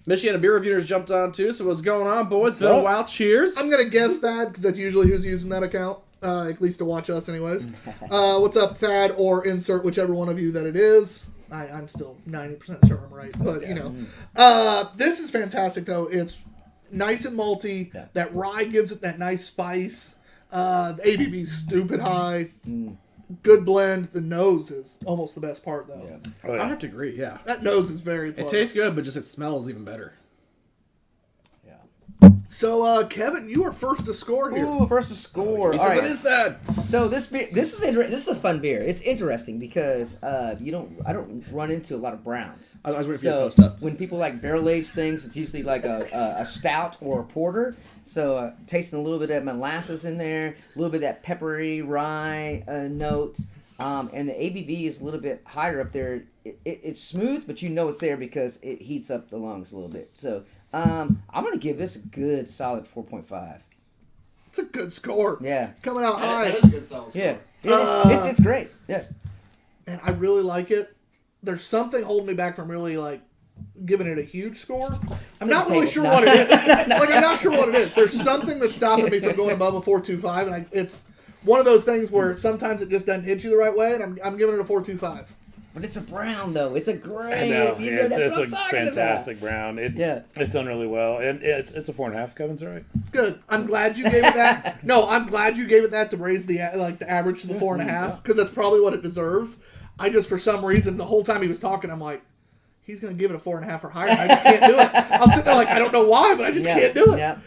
Michiana Beer Reviewers jumped on too. So what's going on, boys? Been a up? while. Cheers. I'm going to guess that because that's usually who's using that account, at least to watch us anyways. What's up, Thad, or insert whichever one of you that it is. I'm still 90% sure I'm right, but you know. This is fantastic, though. It's nice and malty. Yeah. That rye gives it that nice spice. The ABV's stupid high. Good blend. The nose is almost the best part, though. Yeah. Oh, I yeah. have to agree. Yeah, That nose is very it pleasant. tastes good, but just it smells even better. Yeah. So, Kevin, you are first to score here. Ooh, first to score. He All says right. it is that. So this is a fun beer. It's interesting because I don't run into a lot of browns. I was waiting for you to So post up. when people like barrel age things, it's usually like a stout or a porter. So tasting a little bit of molasses in there, a little bit of that peppery rye notes, and the ABV is a little bit higher up there. It's smooth, but you know it's there because it heats up the lungs a little bit. So I'm gonna give this a good solid 4.5. It's a good score. Yeah, Coming out high. That is a good solid score. yeah, it's great. Yeah. And I really like it. There's something holding me back from really like giving it a huge score. I'm not really sure what it is. Like I'm not sure what it is. There's something that's stopping me from going above a 4.25, and it's one of those things where sometimes it just doesn't hit you the right way, and I'm giving it a 4.25. But it's a brown though. It's a great. I know. You know, that's It's what a I'm talking fantastic brown. It's done really well, and it's a 4.5. Kevin's right. Good. I'm glad you gave it that. No, I'm glad you gave it that to raise the average to the 4.5 because that's probably what it deserves. I just for some reason the whole time he was talking, I'm like, he's gonna give it a 4.5 or higher. And I just can't do it. I'll sit there like I don't know why, but I just can't do it. Yeah.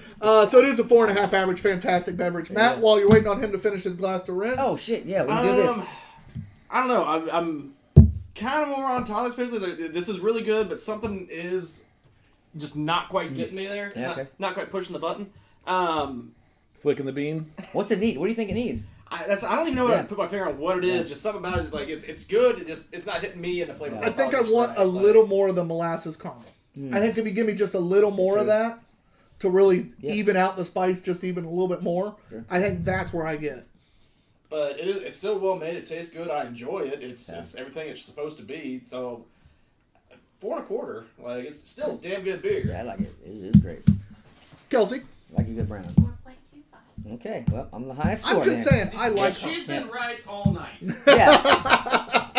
So it is a 4.5 average, fantastic beverage. Matt, while you're waiting on him to finish his glass to rinse. Oh shit! Yeah, we can do this. I don't know. I'm kind of more on Tyler, especially. This is really good, but something is just not quite getting me there. It's not quite pushing the button. Flicking the bean. What's it need? What do you think it needs? I don't even know how to put my finger on what it is. Just something about it, like it's good. It's not hitting me in the flavor. I think I want a little more of the molasses caramel. I think if you give me just a little more of that to really even out the spice, just even a little bit more, I think that's where I get it. But it's still well made. It tastes good. I enjoy it. It's everything it's supposed to be. So 4 1/4. Like it's still damn good beer. Yeah, I like it. It is great. Kelsey, I like a good brown. 4.25. Okay, well, I'm the highest score. I'm just saying, I like She's been right all night. Yeah.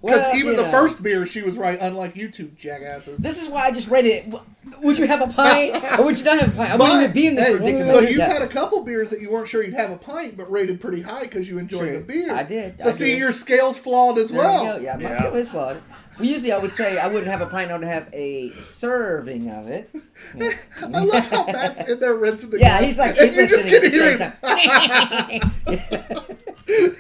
because even you the know. first beer, she was right, unlike you two jackasses. This is why I just rated it. Would you have a pint, or would you not have a pint? I wouldn't even be in this predicament. But you've had a couple beers that you weren't sure you'd have a pint, but rated pretty high because you enjoyed the beer. I did. So your scale's flawed as There well. you go. Yeah, my skill is flawed. Well, usually I would say I wouldn't have a pint. I would have a serving of it. I love how Matt's in there rinsing the Yeah, glass. he's like and you just listening can at hear the him. same time.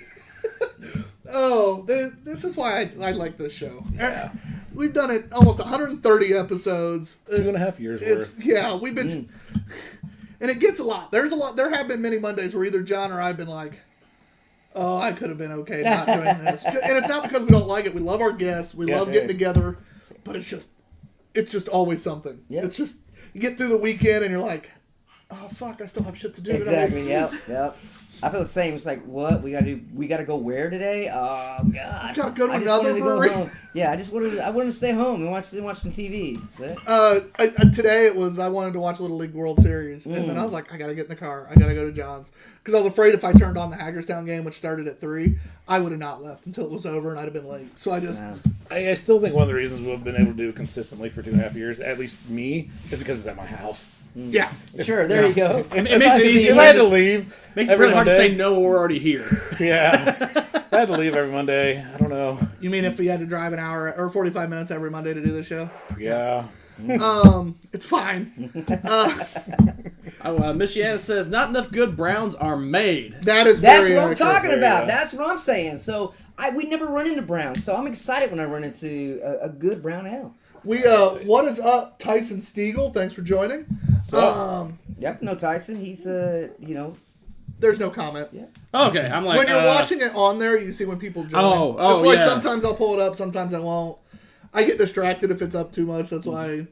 Oh, this is why I like this show. Yeah. We've done it almost 130 episodes. 2.5 years worth. Yeah, we've been... And it gets a lot. There's a lot. There have been many Mondays where either John or I've been like, oh, I could have been okay not doing this. And it's not because we don't like it. We love our guests. We love getting together. But it's just always something. Yeah. It's just, you get through the weekend and you're like, oh, fuck, I still have shit to do Exactly. today. Yep. I feel the same. It's like, what we gotta go where today? Oh God! Gotta go to I just another wanted to go brewery. home. Yeah, I wanted to stay home and watch some TV. But, Today it was, I wanted to watch Little League World Series. And then I was like, I gotta get in the car. I gotta go to John's. Because I was afraid if I turned on the Hagerstown game, which started at 3, I would have not left until it was over and I'd have been late. So I just... I still think one of the reasons we've been able to do it consistently for 2.5 years, at least me, is because it's at my house. Yeah. Sure, there you go. It makes it easy. If I had to leave, Makes it really hard to say no when we're already here. Yeah, I had to leave every Monday. I don't know. You mean if we had to drive an hour or 45 minutes every Monday to do the show? Yeah. It's fine. Miss Yannis says, not enough good browns are made. That's That's very what I'm accurate. talking There you about. go. That's what I'm saying. So we never run into browns. So I'm excited when I run into a good brown ale. What is up, Tyson Stiegel? Thanks for joining. Yep, no Tyson. He's There's no comment. Yeah. Okay, I'm like... When you're watching it on there, you see when people join. Oh, That's why yeah. sometimes I'll pull it up, sometimes I won't. I get distracted if it's up too much. That's why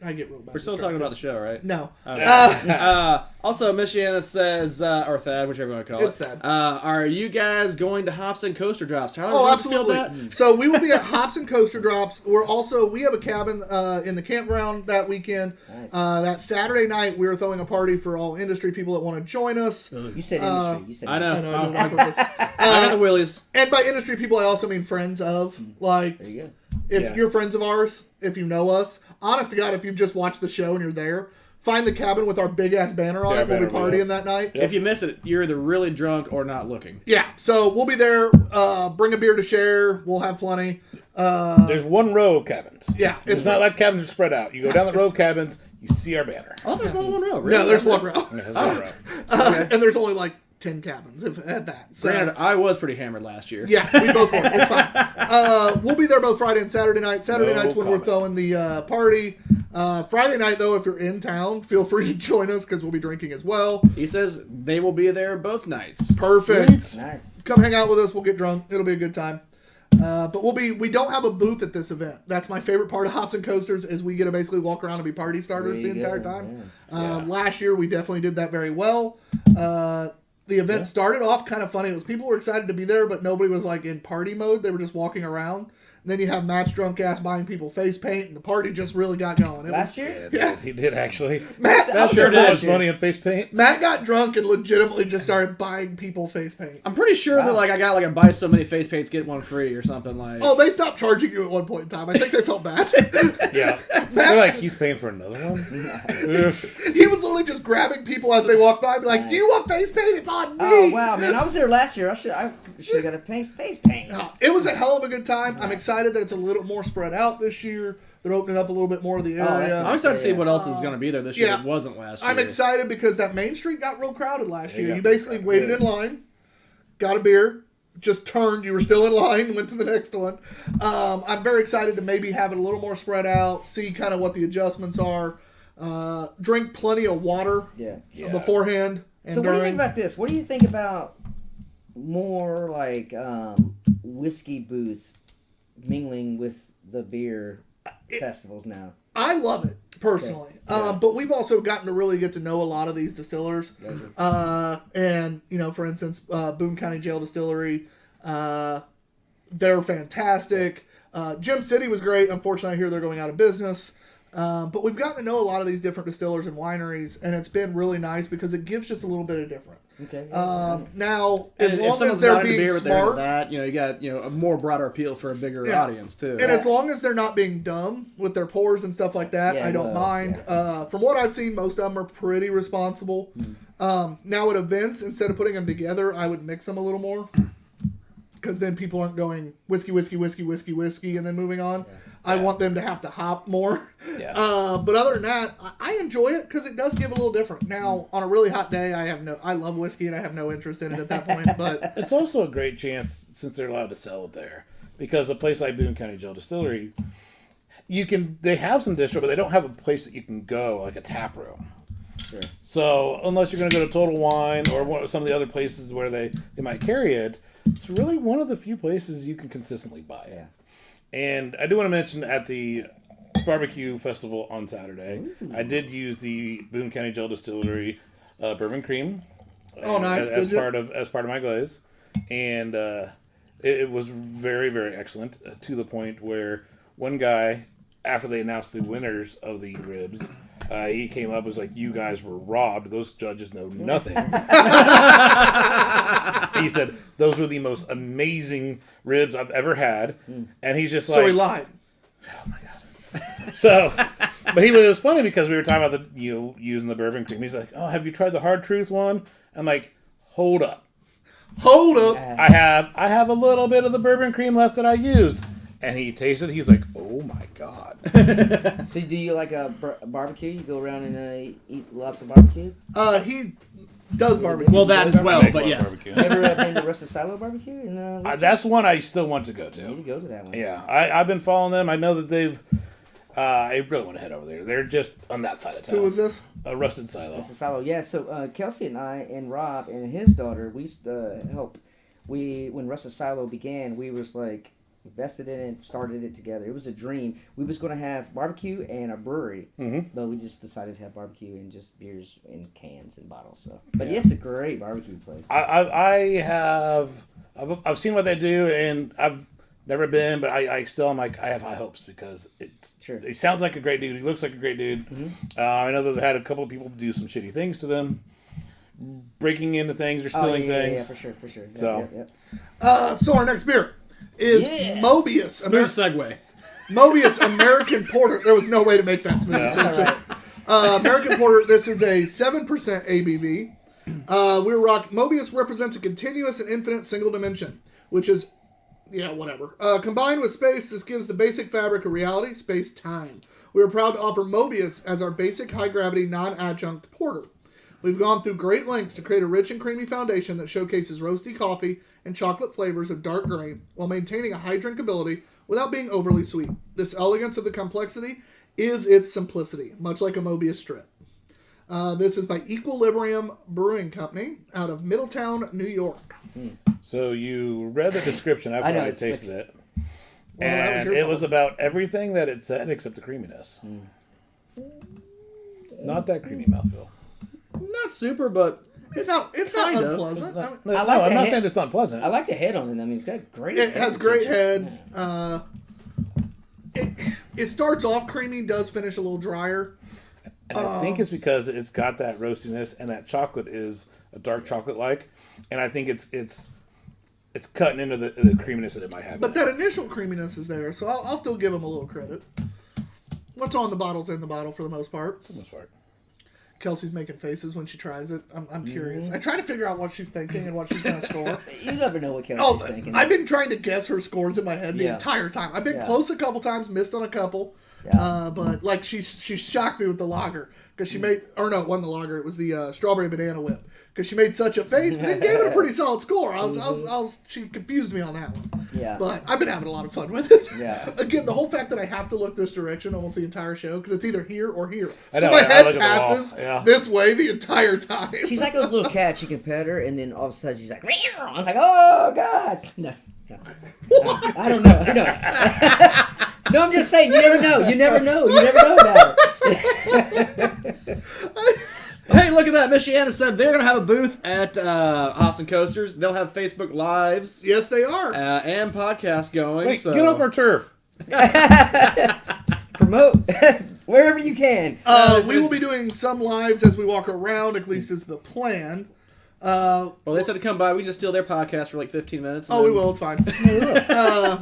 I get real bad. We're still talking about the show, right? No. Okay. Also, Miss Yannis says, or Thad, whichever you want to call it. It's Thad. Are you guys going to Hops and Coaster Drops? Tyler, Oh, did you feel absolutely. that? So we will be at Hops and Coaster Drops. We have a cabin in the campground that weekend. Nice. That Saturday night, we are throwing a party for all industry people that want to join us. You said industry. You said I know. I know, I do it on purpose. I got the willies. And by industry people, I also mean friends of. Like, There you go. if you're friends of ours, if you know us, honest to God, if you've just watched the show and you're there, find the cabin with our big ass banner on Yeah, it. We'll be banner, partying yeah. that night. If you miss it, you're either really drunk or not looking. Yeah, so we'll be there. Bring a beer to share. We'll have plenty. There's one row of cabins. Yeah, It's not like cabins are spread out. You go down the row of cabins, you see our banner. Oh, there's more than one row. Really? No, there's one row. There's one row. And there's only like 10 cabins at that. So, Granted, I was pretty hammered last year. yeah, we both were. It's fine. We'll be there both Friday and Saturday night. Saturday No night's when we're comment. throwing the party. Friday night, though, if you're in town, feel free to join us because we'll be drinking as well. He says they will be there both nights. Perfect. Nice. Come hang out with us. We'll get drunk. It'll be a good time. But we don't have a booth at this event. That's my favorite part of Hops and Coasters is we get to basically walk around and be party starters the There you entire go, time. Last year we definitely did that very well. The event started off kind of funny. It was people were excited to be there, but nobody was like in party mode. They were just walking around. And then you have Matt's drunk ass buying people face paint, and the party just really got going. It Last was, year? Yeah. He did actually. Matt, Sure Last much year. money in face paint. Matt got drunk and legitimately just started buying people face paint. I'm pretty sure that I got a buy so many face paints, get one free or something like. Oh, they stopped charging you at one point in time. I think they felt bad. Yeah. They're like, he's paying for another one? He was only just grabbing people as they walked by, and be like, "Do you want face paint? It's on me." Oh wow, man! I was there last year. I should have got a face paint. It was a hell of a good time. I'm excited that it's a little more spread out this year. They're opening up a little bit more of the that's area. I'm excited to see what else is going to be there this year yeah. that wasn't last year. I'm excited because that Main Street got real crowded last year. Yeah. You basically waited in line, got a beer, just turned. You were still in line, went to the next one. I'm very excited to maybe have it a little more spread out, see kind of what the adjustments are. Drink plenty of water beforehand. And So what do you think about this? What do you think about more like whiskey booths mingling with the beer festivals now? I love it personally, but we've also gotten to really get to know a lot of these distillers. And for instance, Boone County Jail Distillery, they're fantastic. Gem City was great. Unfortunately, I hear they're going out of business. But we've gotten to know a lot of these different distillers and wineries, and it's been really nice because it gives just a little bit of different. Okay. Now, And as if long as someone's they're not into being beer, but they're into smart, that, you got a more broader appeal for a bigger audience too. and as long as they're not being dumb with their pours and stuff like that, I don't mind. From what I've seen, most of them are pretty responsible. Now at events, instead of putting them together, I would mix them a little more. Because then people aren't going whiskey, whiskey, whiskey, whiskey, whiskey, and then moving on. I want them to have to hop more. But other than that, I enjoy it because it does give a little different. Now, on a really hot day, I love whiskey and I have no interest in it at that point. But It's also a great chance since they're allowed to sell it there, because a place like Boone County Jail Distillery, they have some distro, but they don't have a place that you can go like a tap room. Sure. So unless you're going to go to Total Wine or some of the other places where they might carry it, it's really one of the few places you can consistently buy it. And I do want to mention at the barbecue festival on Saturday, I did use the Boone County Jail Distillery bourbon cream. Nice! As part of my glaze, and it was very, very excellent to the point where one guy, after they announced the winners of the ribs, he came up and was like, "You guys were robbed. Those judges know nothing." He said, "Those were the most amazing ribs I've ever had." And he's just like... So he lied. Oh, my God. So, but it was funny because we were talking about using the bourbon cream. He's like, "Oh, have you tried the Hard Truth one?" I'm like, "Hold up. I have a little bit of the bourbon cream left that I used." And he tasted it. He's like, "Oh, my God." So do you like a barbecue? You go around and eat lots of barbecue? He does barbecue. Well, that as well, but yes. Ever been to Rusted Silo Barbecue? In, That's one I still want to go you to. need to go to that one. Yeah, I've been following them. I know that they've... I really want to head over there. They're just on that side of town. Who was this? Rusted Silo. Rusted Silo, yeah. So Kelsey and I and Rob and his daughter, we used to help. When Rusted Silo began, we was like... invested in it, started it together. It was a dream. We was going to have barbecue and a brewery, but we just decided to have barbecue and just beers in cans and bottles. So, but it's a great barbecue place. I've seen what they do, and I've never been, but I have high hopes because it sounds like a great dude. He looks like a great dude. I know that they've had a couple of people do some shitty things to them, breaking into things or stealing things. Yeah, for sure. So our next beer is Mobius. Smooth segue. Mobius American Porter. There was no way to make that smooth. No. So it's just American Porter. This is a 7% ABV. Mobius represents a continuous and infinite single dimension, which is, whatever. Combined with space, this gives the basic fabric of reality, space-time. We are proud to offer Mobius as our basic high-gravity, non-adjunct porter. We've gone through great lengths to create a rich and creamy foundation that showcases roasty coffee and chocolate flavors of dark grain while maintaining a high drinkability without being overly sweet. This elegance of the complexity is its simplicity, much like a Mobius strip. This is by Equilibrium Brewing Company out of Middletown, New York. So you read the description after I tasted it. Well, And it was about everything that it said except the creaminess. Not that creamy mouthfeel. Not super, but It's not unpleasant. I'm not saying it's not pleasant. I like the head on it. I mean, it's got great. It has great head. It starts off creamy, does finish a little drier. And I think it's because it's got that roastiness, and that chocolate is a dark chocolate-like, and I think it's cutting into the creaminess that it might have. But that initial creaminess is there, so I'll still give them a little credit. What's on the bottle's in the bottle for the most part. For the most part. Kelsey's making faces when she tries it. I'm curious. I try to figure out what she's thinking and what she's going to score. You never know what Kelsey's thinking. I've been trying to guess her scores in my head the entire time. I've been close a couple times, missed on a couple. But like she's shocked me with the lager. because she made, or no, it wasn't the lager. It was the strawberry banana whip because she made such a face and then gave it a pretty solid score. She confused me on that one. Yeah. But I've been having a lot of fun with it. Yeah. Again, the whole fact that I have to look this direction almost the entire show because it's either here or here. I So know, my I head look at the wall. passes Yeah. this way the entire time. She's like those little cats. You can pet her, and then all of a sudden she's like, "Meow." I'm like, oh god. No. I don't know. Who knows? No, I'm just saying. You never know. You never know. You never know about it. Hey, look at that. Michiana said they're going to have a booth at Hops and Coasters. They'll have Facebook Lives Yes, they are. and podcasts going. Wait, so. get off our turf. Promote wherever you can. We will be doing some lives as we walk around, at least is the plan. Well, they said to come by. We can just steal their podcast for like 15 minutes. Oh, we will. It's fine.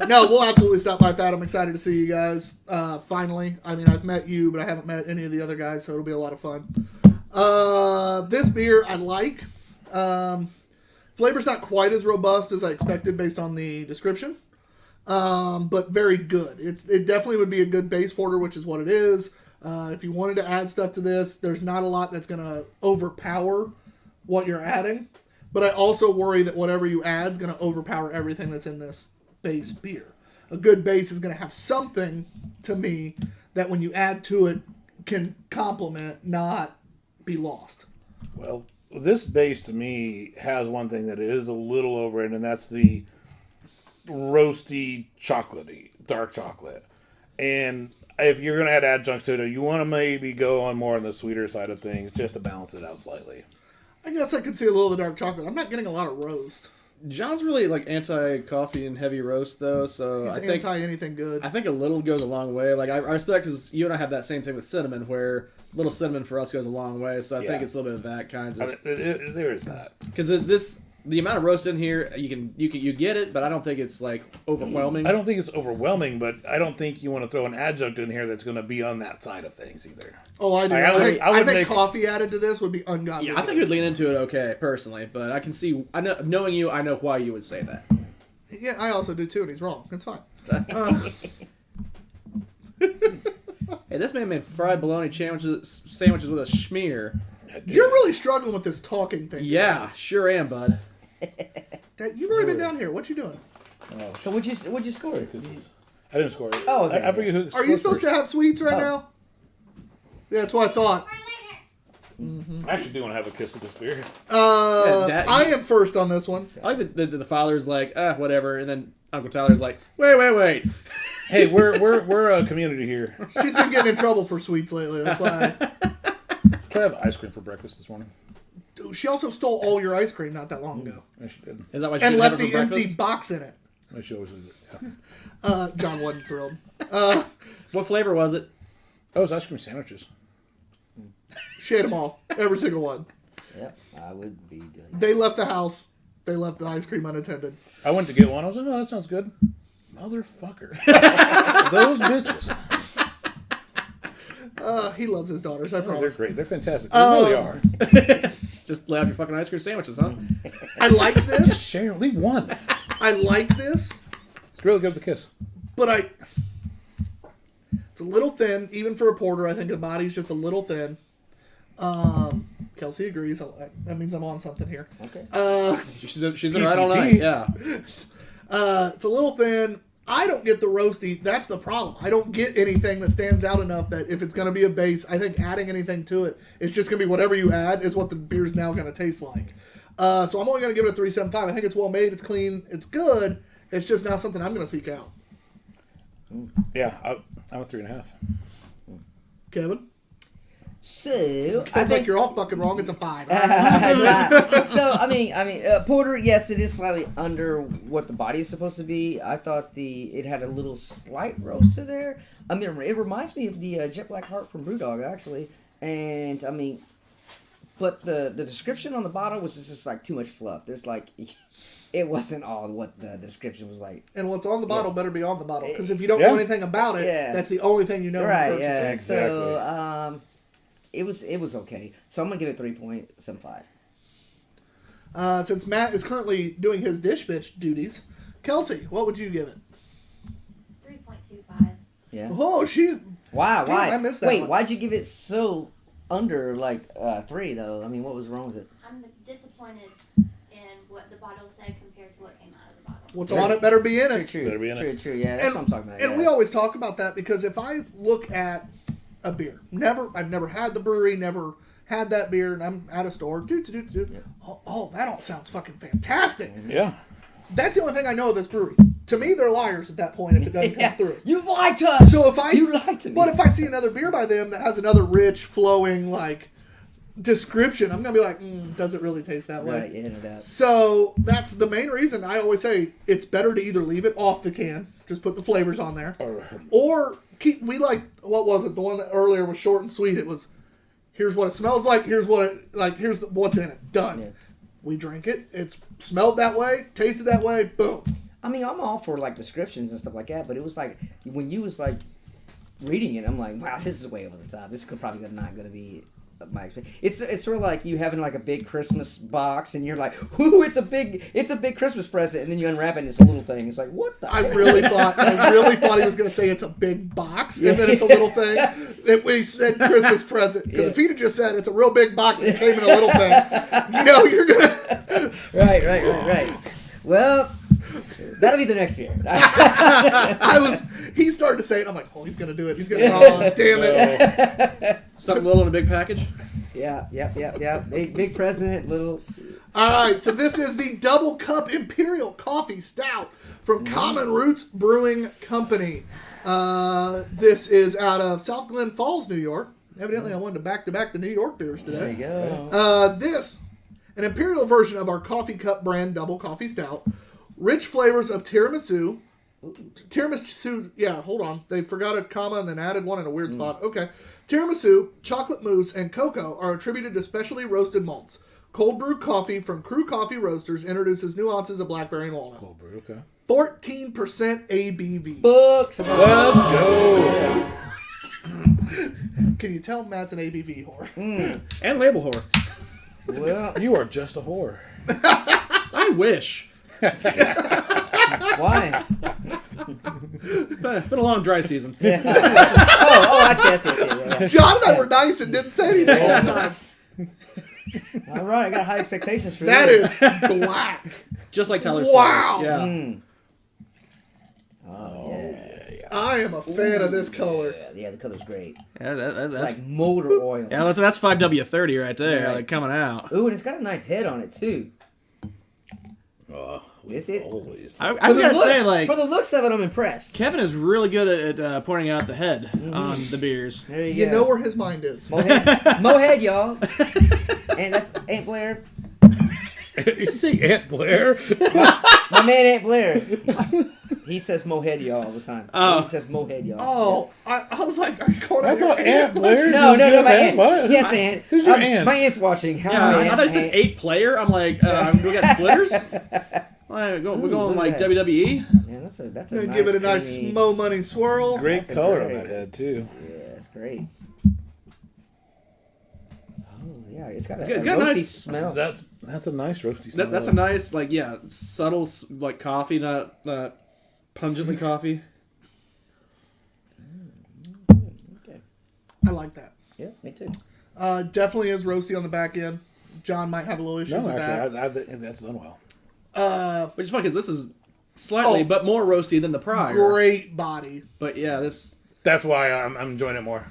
No, we'll absolutely stop by that. I'm excited to see you guys. Finally. I mean, I've met you, but I haven't met any of the other guys, so it'll be a lot of fun. This beer I like. Flavor's not quite as robust as I expected based on the description. But very good. It definitely would be a good base porter, which is what it is. If you wanted to add stuff to this, there's not a lot that's going to overpower what you're adding. But I also worry that whatever you add is going to overpower everything that's in this base beer. A good base is going to have something, to me, that when you add to it can complement, not be lost. Well, this base to me has one thing that is a little over it, and that's the roasty chocolatey, dark chocolate. And if you're going to add adjuncts to it, you want to maybe go on more on the sweeter side of things just to balance it out slightly. I guess I could see a little of the dark chocolate. I'm not getting a lot of roast. John's really like anti-coffee and heavy roast, though. So He's I think anti-anything good. I think a little goes a long way. Like I respect because you and I have that same thing with cinnamon, where little cinnamon for us goes a long way. So I think it's a little bit of that kind of just There is that. because the amount of roast in here you get it, but I don't think it's like overwhelming. I don't think it's overwhelming, but I don't think you want to throw an adjunct in here that's going to be on that side of things either. Oh, I do. I would I think make- coffee added to this would be ungodly. Yeah, I think you'd lean into it okay personally, but I can see knowing you, I know why you would say that. Yeah, I also do too, and he's wrong. It's fine. Hey, this man made fried bologna sandwiches with a schmear. You're really struggling with this talking thing. Yeah, sure am, bud. You've already been down here. What you doing? So what'd you score? I didn't score it. Oh, okay. I forget who. Are you supposed to have sweets right now? Yeah, that's what I thought. I actually do want to have a kiss with this beer. I am first on this one. I like the father's like, whatever, and then Uncle Tyler's like, wait. Hey, we're a community here. She's been getting in trouble for sweets lately. That's why. Try to have ice cream for breakfast this morning. She also stole all your ice cream not that long ago. Yeah, she did. Is that why she And didn't have left it for the empty breakfast? box in it. Yeah, she always does it. Yeah. John wasn't thrilled. What flavor was it? Oh, it's ice cream sandwiches. She ate them all. Every single one. Yep, I would be doing. They left the house. They left the ice cream unattended. I went to get one. I was like, oh, that sounds good. Motherfucker. Those bitches. He loves his daughters, I Oh, they're promise. great. They're fantastic. They really are. Just lay off your fucking ice cream sandwiches, huh? I like this. Share. Leave one. I like this. It's really good with the kiss. But it's a little thin, even for a porter. I think the body's just a little thin. Kelsey agrees. That means I'm on something here. Okay. She's been right all PCP. night. Yeah. It's a little thin. I don't get the roasty. That's the problem. I don't get anything that stands out enough that if it's going to be a base, I think adding anything to it, it's just going to be whatever you add is what the beer's now going to taste like. So I'm only going to give it a 3.75. I think it's well made. It's clean. It's good. It's just not something I'm going to seek out. Yeah, I'm a 3.5. Kevin? So I I think think you're all fucking wrong. It's a 5. so I mean, porter. Yes, it is slightly under what the body is supposed to be. I thought it had a little slight roast to there. I mean, it reminds me of the Jet Black Heart from BrewDog actually, and I mean, but the description on the bottle was just like too much fluff. There's like, it wasn't all what the description was like. And what's on the bottle better be on the bottle. Because if you don't Yeah. know anything about it, Yeah. that's the only thing you know. when Right. you purchase Yeah. it. Exactly. So it was okay. So I'm gonna give it 3.75. Since Matt is currently doing his dish bitch duties, Kelsey, what would you give it? 3.25. Yeah. Oh, she's... Why? Damn, Why? I missed that Wait, one. why'd you give it so under like 3 though. I mean, what was wrong with it? I'm disappointed in what the bottle said compared to what came out of the bottle. What's on it better be in True, it. true, Better be in it. true. Yeah, that's what I'm talking about. And yeah. we always talk about that because if I look at a beer, I've never had the brewery, never had that beer, and I'm at a store, oh, that all sounds fucking fantastic. Yeah. That's the only thing I know of this brewery. To me, they're liars at that point if it doesn't come through. You lied to us. So if you lied to me. But if I see another beer by them that has another rich, flowing like description, I'm gonna be like, does it really taste that way? Right, yeah, no doubt. So that's the main reason I always say it's better to either leave it off the can, just put the flavors on there, or keep. We like, what was it? The one that earlier was short and sweet. It was, here's what it smells like. Here's what it like. Here's what's in it. Done. Yeah. We drank it. It's smelled that way, tasted that way. Boom. I mean, I'm all for like descriptions and stuff like that, but it was like when you was like reading it, I'm like, wow, this is way over the top. This is probably not going to be my experience. It's sort of like you having like a big Christmas box, and you're like, ooh, it's a big Christmas present, and then you unwrap it, and it's a little thing. It's like, what the? I really thought he was going to say it's a big box, and then it's a little thing. That we said Christmas present, because if he'd have just said it's a real big box and it came in a little thing, you're gonna. Right. Well, that'll be the next beer. He started to say it. I'm like, oh, he's gonna do it. He's gonna. Oh, damn it! Something little in a big package. Yeah. Big present, little. All right, so this is the Double Cup Imperial Coffee Stout from Common Roots Brewing Company. This is out of South Glen Falls, New York. Evidently, I wanted to back the New York beers today. There you go. An imperial version of our coffee cup brand double coffee stout. Rich flavors of tiramisu. Yeah, hold on. They forgot a comma and then added one in a weird spot. Okay. Tiramisu, chocolate mousse, and cocoa are attributed to specially roasted malts. Cold brew coffee from Crew Coffee Roasters introduces nuances of blackberry and walnut. Cold brew, okay. 14% ABV. Books. Let's go. Can you tell Matt's an ABV whore? And label whore. Well, You are just a whore. I wish. why? It's been a long dry season. Oh, I see. Yeah. John and I were nice and didn't say anything all the time. All right, I got high expectations for That this. is black. Just like Tyler Wow. said. Yeah. Oh, yeah. I am a fan of this color. Yeah, the color's great. Yeah, It's that's like motor oil. yeah, that's 5W30 right there, Right. like coming out. Ooh, and it's got a nice head on it too. Always. I've For the got to look- say, like, for the looks of it, I'm impressed. Kevin is really good at pointing out the head on the beers. There you You go. know where his mind is. Mohead, y'all. And that's Aunt Blair. Did you say Aunt Blair? My man Aunt Blair. He says Mohead, y'all all the time. Oh. He says Mohead, y'all. Oh, I was like, are you calling I out your thought Aunt Blair. No, was my good, aunt. What? Yes, aunt. Who's your aunt? My aunt's watching. Hi, Yeah, I aunt, thought it said aunt. 8-player. I'm like, we got splitters? We're going look like at that. WWE? Yeah, that's a Gonna nice give it a nice creamy- Mo Money swirl. Great That's a color great- on that head too. Yeah, it's great. Oh yeah, it's got a got a roasty nice smell. That's a nice roasty smell. That's a nice, like, yeah, subtle, like, coffee, not pungently coffee. Okay. I like that. Yeah, me too. Definitely is roasty on the back end. John might have a little issues No, with actually, I think that's done well. that. Which is funny, because this is slightly, but more roasty than the prior. Great body. But yeah, this... That's why I'm enjoying it more.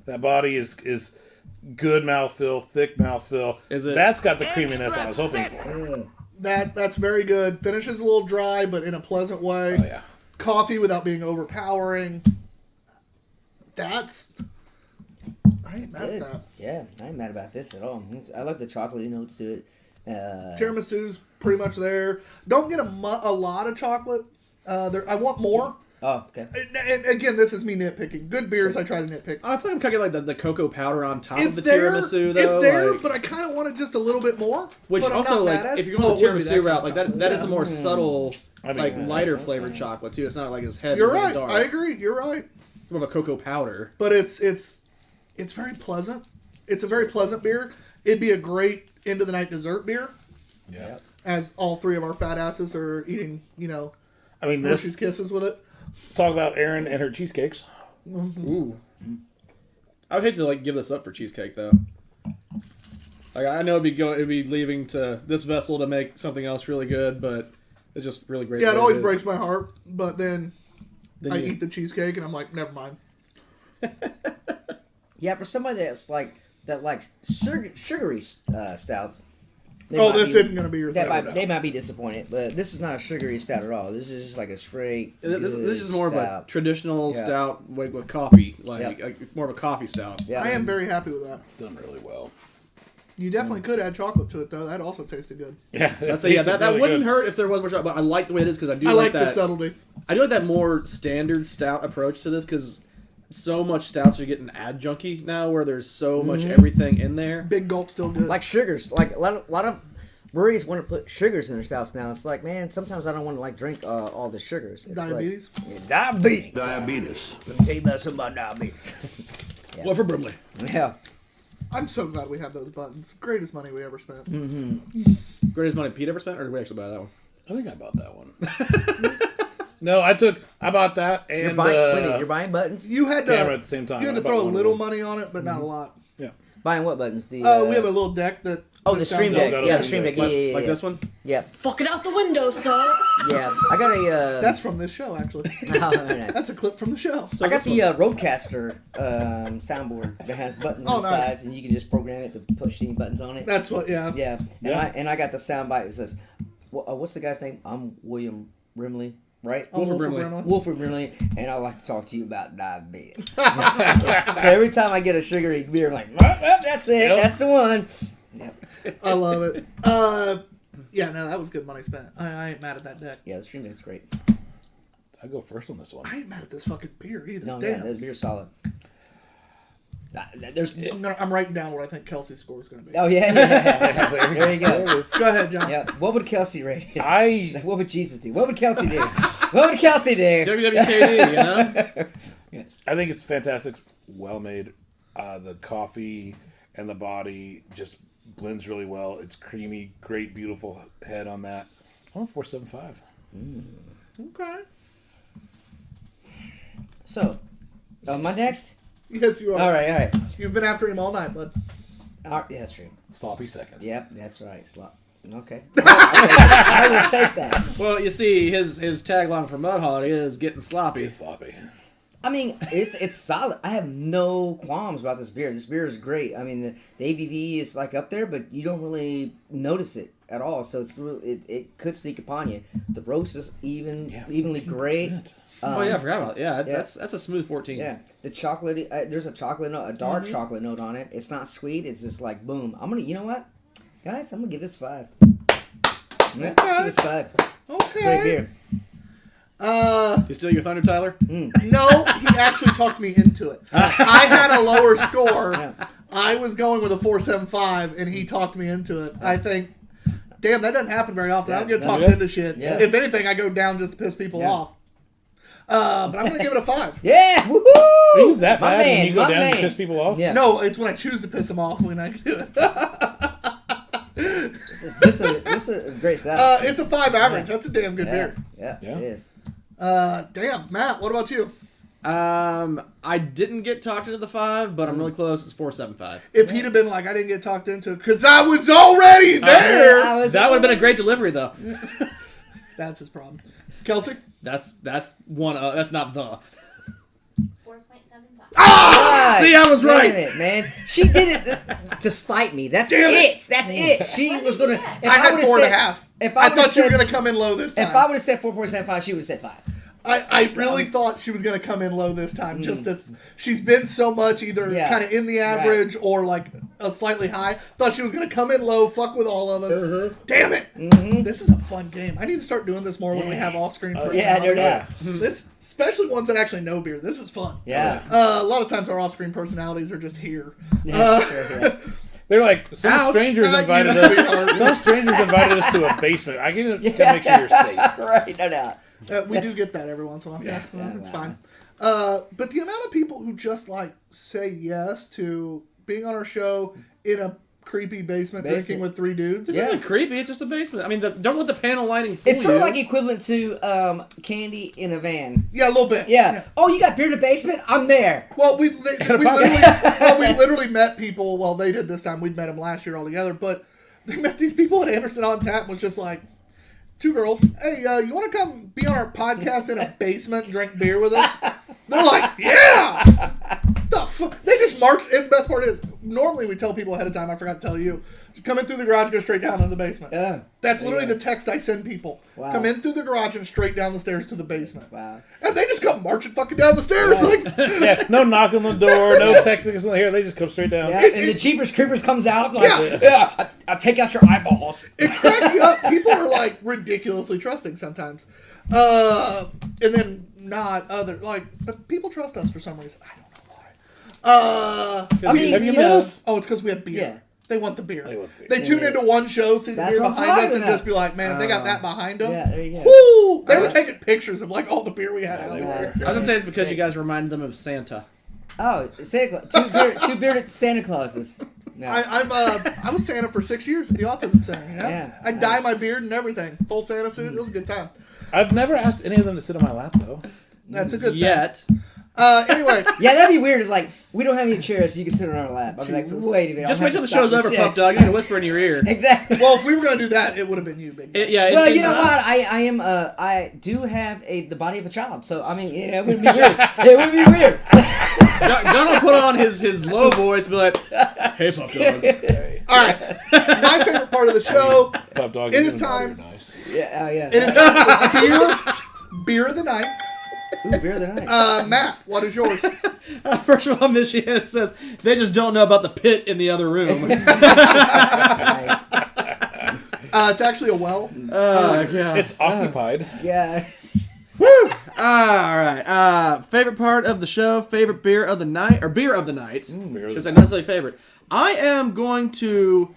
That body is good mouthfeel, thick mouthfeel. Is it? That's got the creaminess I was hoping for. That's very good. Finishes a little dry, but in a pleasant way. Oh yeah. Coffee without being overpowering. I ain't mad at that. Yeah, I ain't mad about this at all. I like the chocolatey notes to it. Tiramisu's pretty much there. Don't get a lot of chocolate. I want more. Oh, okay. And again, this is me nitpicking. Good beers, I try to nitpick. I feel like I'm kind of like the cocoa powder on top of It's the there, tiramisu, though. it's there, like, but I kind of want it just a little bit more. which but I'm also, not like, mad at if it. you're going the it wouldn't be tiramisu kind route, of like chocolate. that is a more subtle, I mean, like, yeah, lighter that's flavored fine. chocolate, too. It's not like as heavy You're as right. dark. I agree. You're right. It's more of a cocoa powder. But it's very pleasant. It's a very pleasant beer. It'd be a great end of the night dessert beer. Yeah. As all three of our fat asses are eating, I mean, Hershey's this Kisses with it. talk about Erin and her cheesecakes. Ooh. I would hate to give this up for cheesecake though. Like I know it'd be leaving to this vessel to make something else really good, but it's just really great. Yeah, it always breaks my heart, but then I you- eat the cheesecake and I'm like, never mind. Yeah, for somebody that likes sugary stouts. This isn't going to be your thing. They might be disappointed, but this is not a sugary stout at all. This is just like a straight. This is more stout. of a traditional Yeah. stout with coffee, Yep. more of a coffee stout. Yeah, I am very happy with that. Done really well. You definitely could add chocolate to it, though. That also tasted good. Yeah, That wouldn't hurt if there was more chocolate, but I like the way it is because I do I like that. the subtlety. I do like that more standard stout approach to this because so much stouts are getting adjunky now, where there's so much everything in there. Big gulp still good. like sugars. Like a lot of breweries want to put sugars in their stouts now. It's like, man, sometimes I don't want to drink all the sugars. It's Diabetes? Diabetes. Let me tell you about something about diabetes. Well, for Brimley. Yeah. I'm so glad we have those buttons. Greatest money we ever spent. Greatest money Pete ever spent, or did we actually buy that one? I think I bought that one. No, I bought that and You're buying buttons? You had to camera at the same time. You had to I bought throw a one of little them. money on it, but not a lot. Yeah. Buying what buttons? The We have a little deck that. the stream Still deck. got a Yeah, the stream stream deck. deck. Yeah. Like this one? Yeah. Fuck it out the window, so. Yeah. I got a. That's from this show, actually. Oh, very nice. That's a clip from the show. I got the Roadcaster soundboard that has buttons on the nice. sides, and you can just program it to push any buttons on it. That's what. Yeah. Yeah. Yeah. And I got the soundbite that says, "What's the guy's name? I'm William Brimley, right? Wolford Brimley. Wilford Brimley, and I like to talk to you about diabetes." So every time I get a sugary beer, I'm like, well, that's it. Yep. That's the one. Yep. I love it. Yeah, no, that was good money spent. I ain't mad at that deck. Yeah, the stream deck's great. I go first on this one. I ain't mad at this fucking beer either. No, yeah, Damn. the beer's solid. There's. I'm writing down what I think Kelsey's score is going to be. Oh yeah. There you go. Go ahead, John. Yeah. What would Kelsey rate? I What would Jesus do? What would Kelsey do? What would Kelsey do? WWKD, you know? I think it's fantastic, well made. The coffee and the body just blends really well. It's creamy, great, beautiful head on that. Oh, 4.75. Okay. So, my next. Yes, you are. All right. You've been after him all night, bud. Yeah, that's true. Sloppy seconds. Yep, that's right. Okay. I will take that. Well, you see, his tagline for Mud Holiday is getting sloppy. It's sloppy. I mean, it's solid. I have no qualms about this beer. This beer is great. I mean, the ABV is up there, but you don't really notice it at all. So it's really, it could sneak upon you. The roast is evenly great. 14%. Oh yeah, I forgot about it. Yeah, yeah. that's a smooth 14. Yeah, the chocolate. There's a chocolate note, a dark chocolate note on it. It's not sweet. It's just boom. You know what, guys? I'm gonna give this 5. Yeah, give this 5. Okay. Great beer. You steal your thunder, Tyler? No, he actually talked me into it. I had a lower score. Yeah. I was going with a 4.75, and he talked me into it. I think, damn, that doesn't happen very often. I don't get talked into shit. Yeah. If anything, I go down just to piss people off. But I'm going to give it a 5. Yeah, woohoo! Are you that My bad man, when you go my down man. and piss people off? Yeah. No, it's when I choose to piss them off when I do it. This is a great style. It's a 5 average. That's a damn good beer. Yeah, Yeah. it is. Damn, Matt, what about you? I didn't get talked into the 5, but I'm really close. It's 4.75. If he'd have been like, I didn't get talked into it because I was already there. That would have been a great delivery, though. That's his problem. Kelsey? That's one. That's not the. 4.75. Right. See, I was Damn right. it, man. She did it to spite me. That's Damn it. it. That's it. She What was did you gonna. get? If I had would've 4.5. If I would've thought you were said- going to come in low this time. If I would have said 4.75, she would have said 5. I really thought she was going to come in low this time. Just if she's been so much either Yeah. kind of in the average or a slightly high. Thought she was going to come in low, fuck with all of us. Damn it! This is a fun game. I need to start doing this more when we have off-screen. Yeah, no doubt. This, especially ones that actually know beer. This is fun. Yeah. A lot of times our off-screen personalities are just here. Sure, yeah. They're like, some Ouch. strangers You invited must be us. hard. Some strangers invited us to a basement. I gotta make sure you're safe. Right, no doubt. We do get that every once in a while. Yeah, it's wow. fine. But the amount of people who just say yes to being on our show in a creepy basement drinking with three dudes. This isn't creepy. It's just a basement. I mean, don't let the panel lighting fool It's sort you. of like equivalent to candy in a van. Yeah, a little bit. Yeah. Oh, you got beer in the basement? I'm there. Well, we literally met people. Well, they did this time. We'd met them last year all together, but they met these people at Anderson on Tap. Was just like two girls. Hey, you want to come be on our podcast in a basement and drink beer with us? They're like, yeah. They just march. And the best part is, normally we tell people ahead of time. I forgot to tell you. Just come in through the garage, go straight down into the basement. Yeah. That's literally the text I send people. Wow. Come in through the garage and straight down the stairs to the basement. Wow. And they just come marching fucking down the stairs. Right. Like, Yeah, no knock on the door, no texting us in here. They just come straight down. Yeah, and the Jeepers Creepers comes out. Like, yeah, I'll take out your eyeballs. it cracks me up. People are like ridiculously trusting sometimes. And then not other. Like, but people trust us for some reason. I don't know why. I mean, Have you you met know, us? Oh, it's because we have beer. Yeah. They want the beer. They want the beer. They tune into one show, see the That's beer what I'm behind us, talking and about. just be like, man, if they got that behind them, Yeah, there you go. woo! They were taking pictures of like all the beer we had out they there. were. I was gonna say it's because you guys reminded them of Santa. Oh, Santa Claus. Two bearded Santa Clauses. No. I was Santa for 6 years at the Autism Center. Yeah, Yeah. I dye my beard and everything. Full Santa suit. It was a good time. I've never asked any of them to sit on my lap, though. That's a good Yet. thing. Anyway, Yeah, that'd be weird. It's like, we don't have any chairs, so you can sit on our lap. I'd be like, Jesus. wait a minute. Just I'll wait have till the to stop show's over, shit. Pup Dog. You need to whisper in your ear. Exactly. well, if we were going to do that, it would have been you, big. Well, you know what? I do have the body of a child, so I mean, it wouldn't be weird. It wouldn't be weird. John will put on his low voice and be like, hey, Pup Dog. All right, my favorite part of the show. Pup dog, It you is and Bobby time. are Nice. Yeah, yeah. It is time for beer of the night. Ooh, beer of the night. Matt, what is yours? First of all, Michiana says they just don't know about the pit in the other room. Nice. It's actually a well. Oh, God. It's occupied. Yeah. Woo! All right. Favorite part of the show, favorite beer of the night, or beer of the night. Beer of Should the say not necessarily favorite. I am going to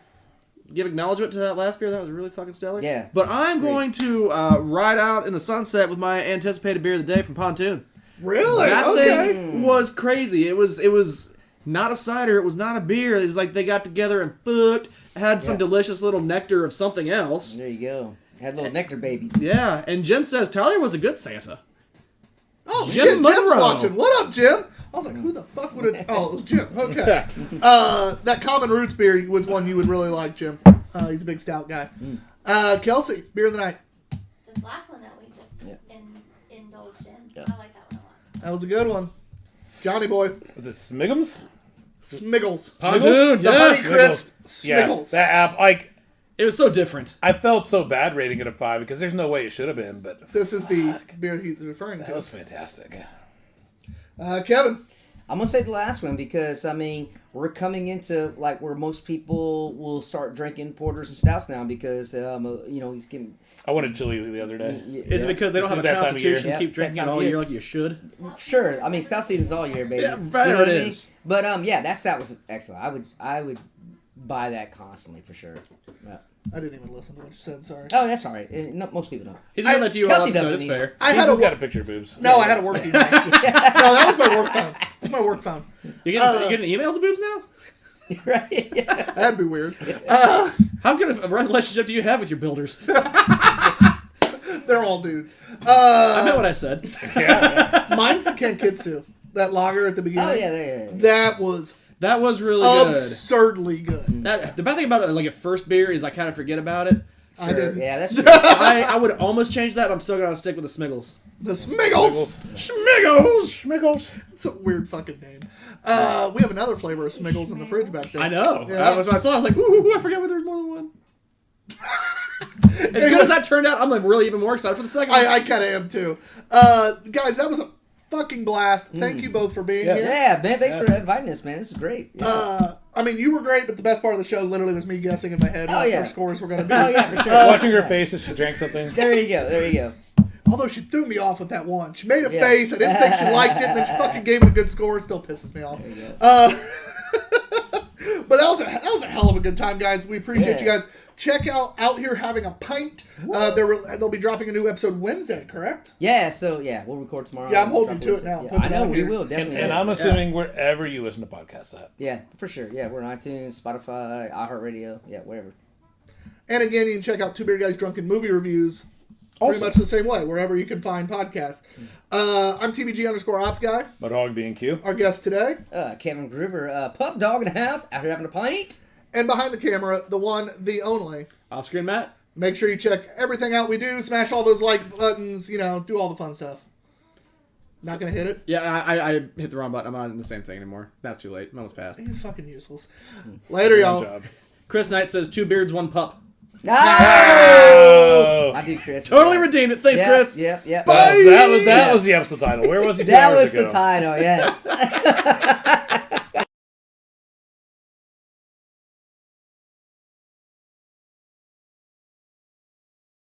give acknowledgement to that last beer. That was really fucking stellar. Yeah. But I'm going to ride out in the sunset with my anticipated beer of the day from Pontoon. Really? That Okay. thing was crazy. It was not a cider. It was not a beer. It was like they got together and fucked. Had some Yeah. delicious little nectar of something else. There you go. Had little nectar babies. Yeah. And Jim says Tyler was a good Santa. Oh, Jim shit, Jim's Monroe. watching. What up, Jim? I was like, who the fuck would it... Oh, it was Jim. Okay. That Common Roots beer was one you would really like, Jim. He's a big stout guy. Kelsey, beer of the night. This last one that we just indulged in. Yeah. I like that one a lot. That was a good one. Johnny boy. Was it Smiggums? Smiggles. Pontoon, The yes. Honey Crisp Yeah, Smiggles. that app, like, It was so different. I felt so bad rating it a 5 because there's no way it should have been, but This is the beer he's referring that to. was fantastic. Kevin. I'm gonna say the last one because I mean we're coming into like where most people will start drinking porters and stouts now because he's getting. I wanted chili the other day. Is it because they don't This have a is that time of year. constitution to keep Yeah, drinking it second all year. year like you should? Sure, I mean stout season's all year, baby. Yeah, You right, know what it I mean? is. But that stout was excellent. I would buy that constantly for sure. Yeah. I didn't even listen to what you said, sorry. Oh, that's all right. No, most people don't. He's doing that to you all Kelsey episode. doesn't It's either. fair. I He's had got a... a picture of boobs. No, I had a work email. No, that was my work phone. That's my work phone. You getting emails of boobs now? Right? Yeah. That'd be weird. How good a relationship do you have with your builders? They're all dudes. I meant what I said. Mine's the Kenkitsu. That lager at the beginning. Oh yeah. That was That was really good. absurdly good. The bad thing about it, like a first beer, is I kind of forget about it. I didn't. Yeah, that's true. I would almost change that, but I'm still gonna stick with the Smiggles. The Smiggles. Schmiggles. It's a weird fucking name. We have another flavor of Smiggles in the fridge back there. I know. Yeah. When I saw it, I was like, ooh, I forgot there was more than one. As good as that turned out, I'm like really even more excited for the second one. I kind of am too. Guys, that was a fucking blast. Thank you both for being here. Yeah, man. Thanks for inviting us, man. This is great. Yeah. I mean, you were great, but the best part of the show literally was me guessing in my head what yeah. our scores were going to be. Oh yeah, for sure. Watching her face as she drank something. There you go. Although she threw me off with that one. She made a face. I didn't think she liked it, and then she fucking gave it a good score. It still pisses me off. But that was a hell of a good time, guys. We appreciate Yeah. you guys. Check out here having a pint. They'll be dropping a new episode Wednesday, correct? Yeah, so we'll record tomorrow. Yeah, I'm holding Drop to it Wednesday. now. Yeah, Putting I it know out we here. will definitely. And I'm assuming wherever you listen to podcasts at. Yeah, for sure. Yeah, we're on iTunes, Spotify, iHeartRadio. Yeah, wherever. And again, you can check out Two Bearded Guys Drunken Movie Reviews pretty much the same way, wherever you can find podcasts. I'm TBG_Ops Guy. But Hog B&Q. Our guest today. Kevin Gruber, pup dog in the house, out here having a pint. And behind the camera, the one, the only. Off-screen Matt. Make sure you check everything out we do. Smash all those like buttons. Do all the fun stuff. Not gonna hit it. Yeah, I hit the wrong button. I'm not in the same thing anymore. That's too late. Almost passed. He's fucking useless. Later, y'all. Good job. Chris Knight says 2 beards, 1 pup. Oh! I do, Chris. Totally redeemed it. Thanks, Chris. Yep. That was the episode title. Where was he 2 That hours was ago? the title, yes.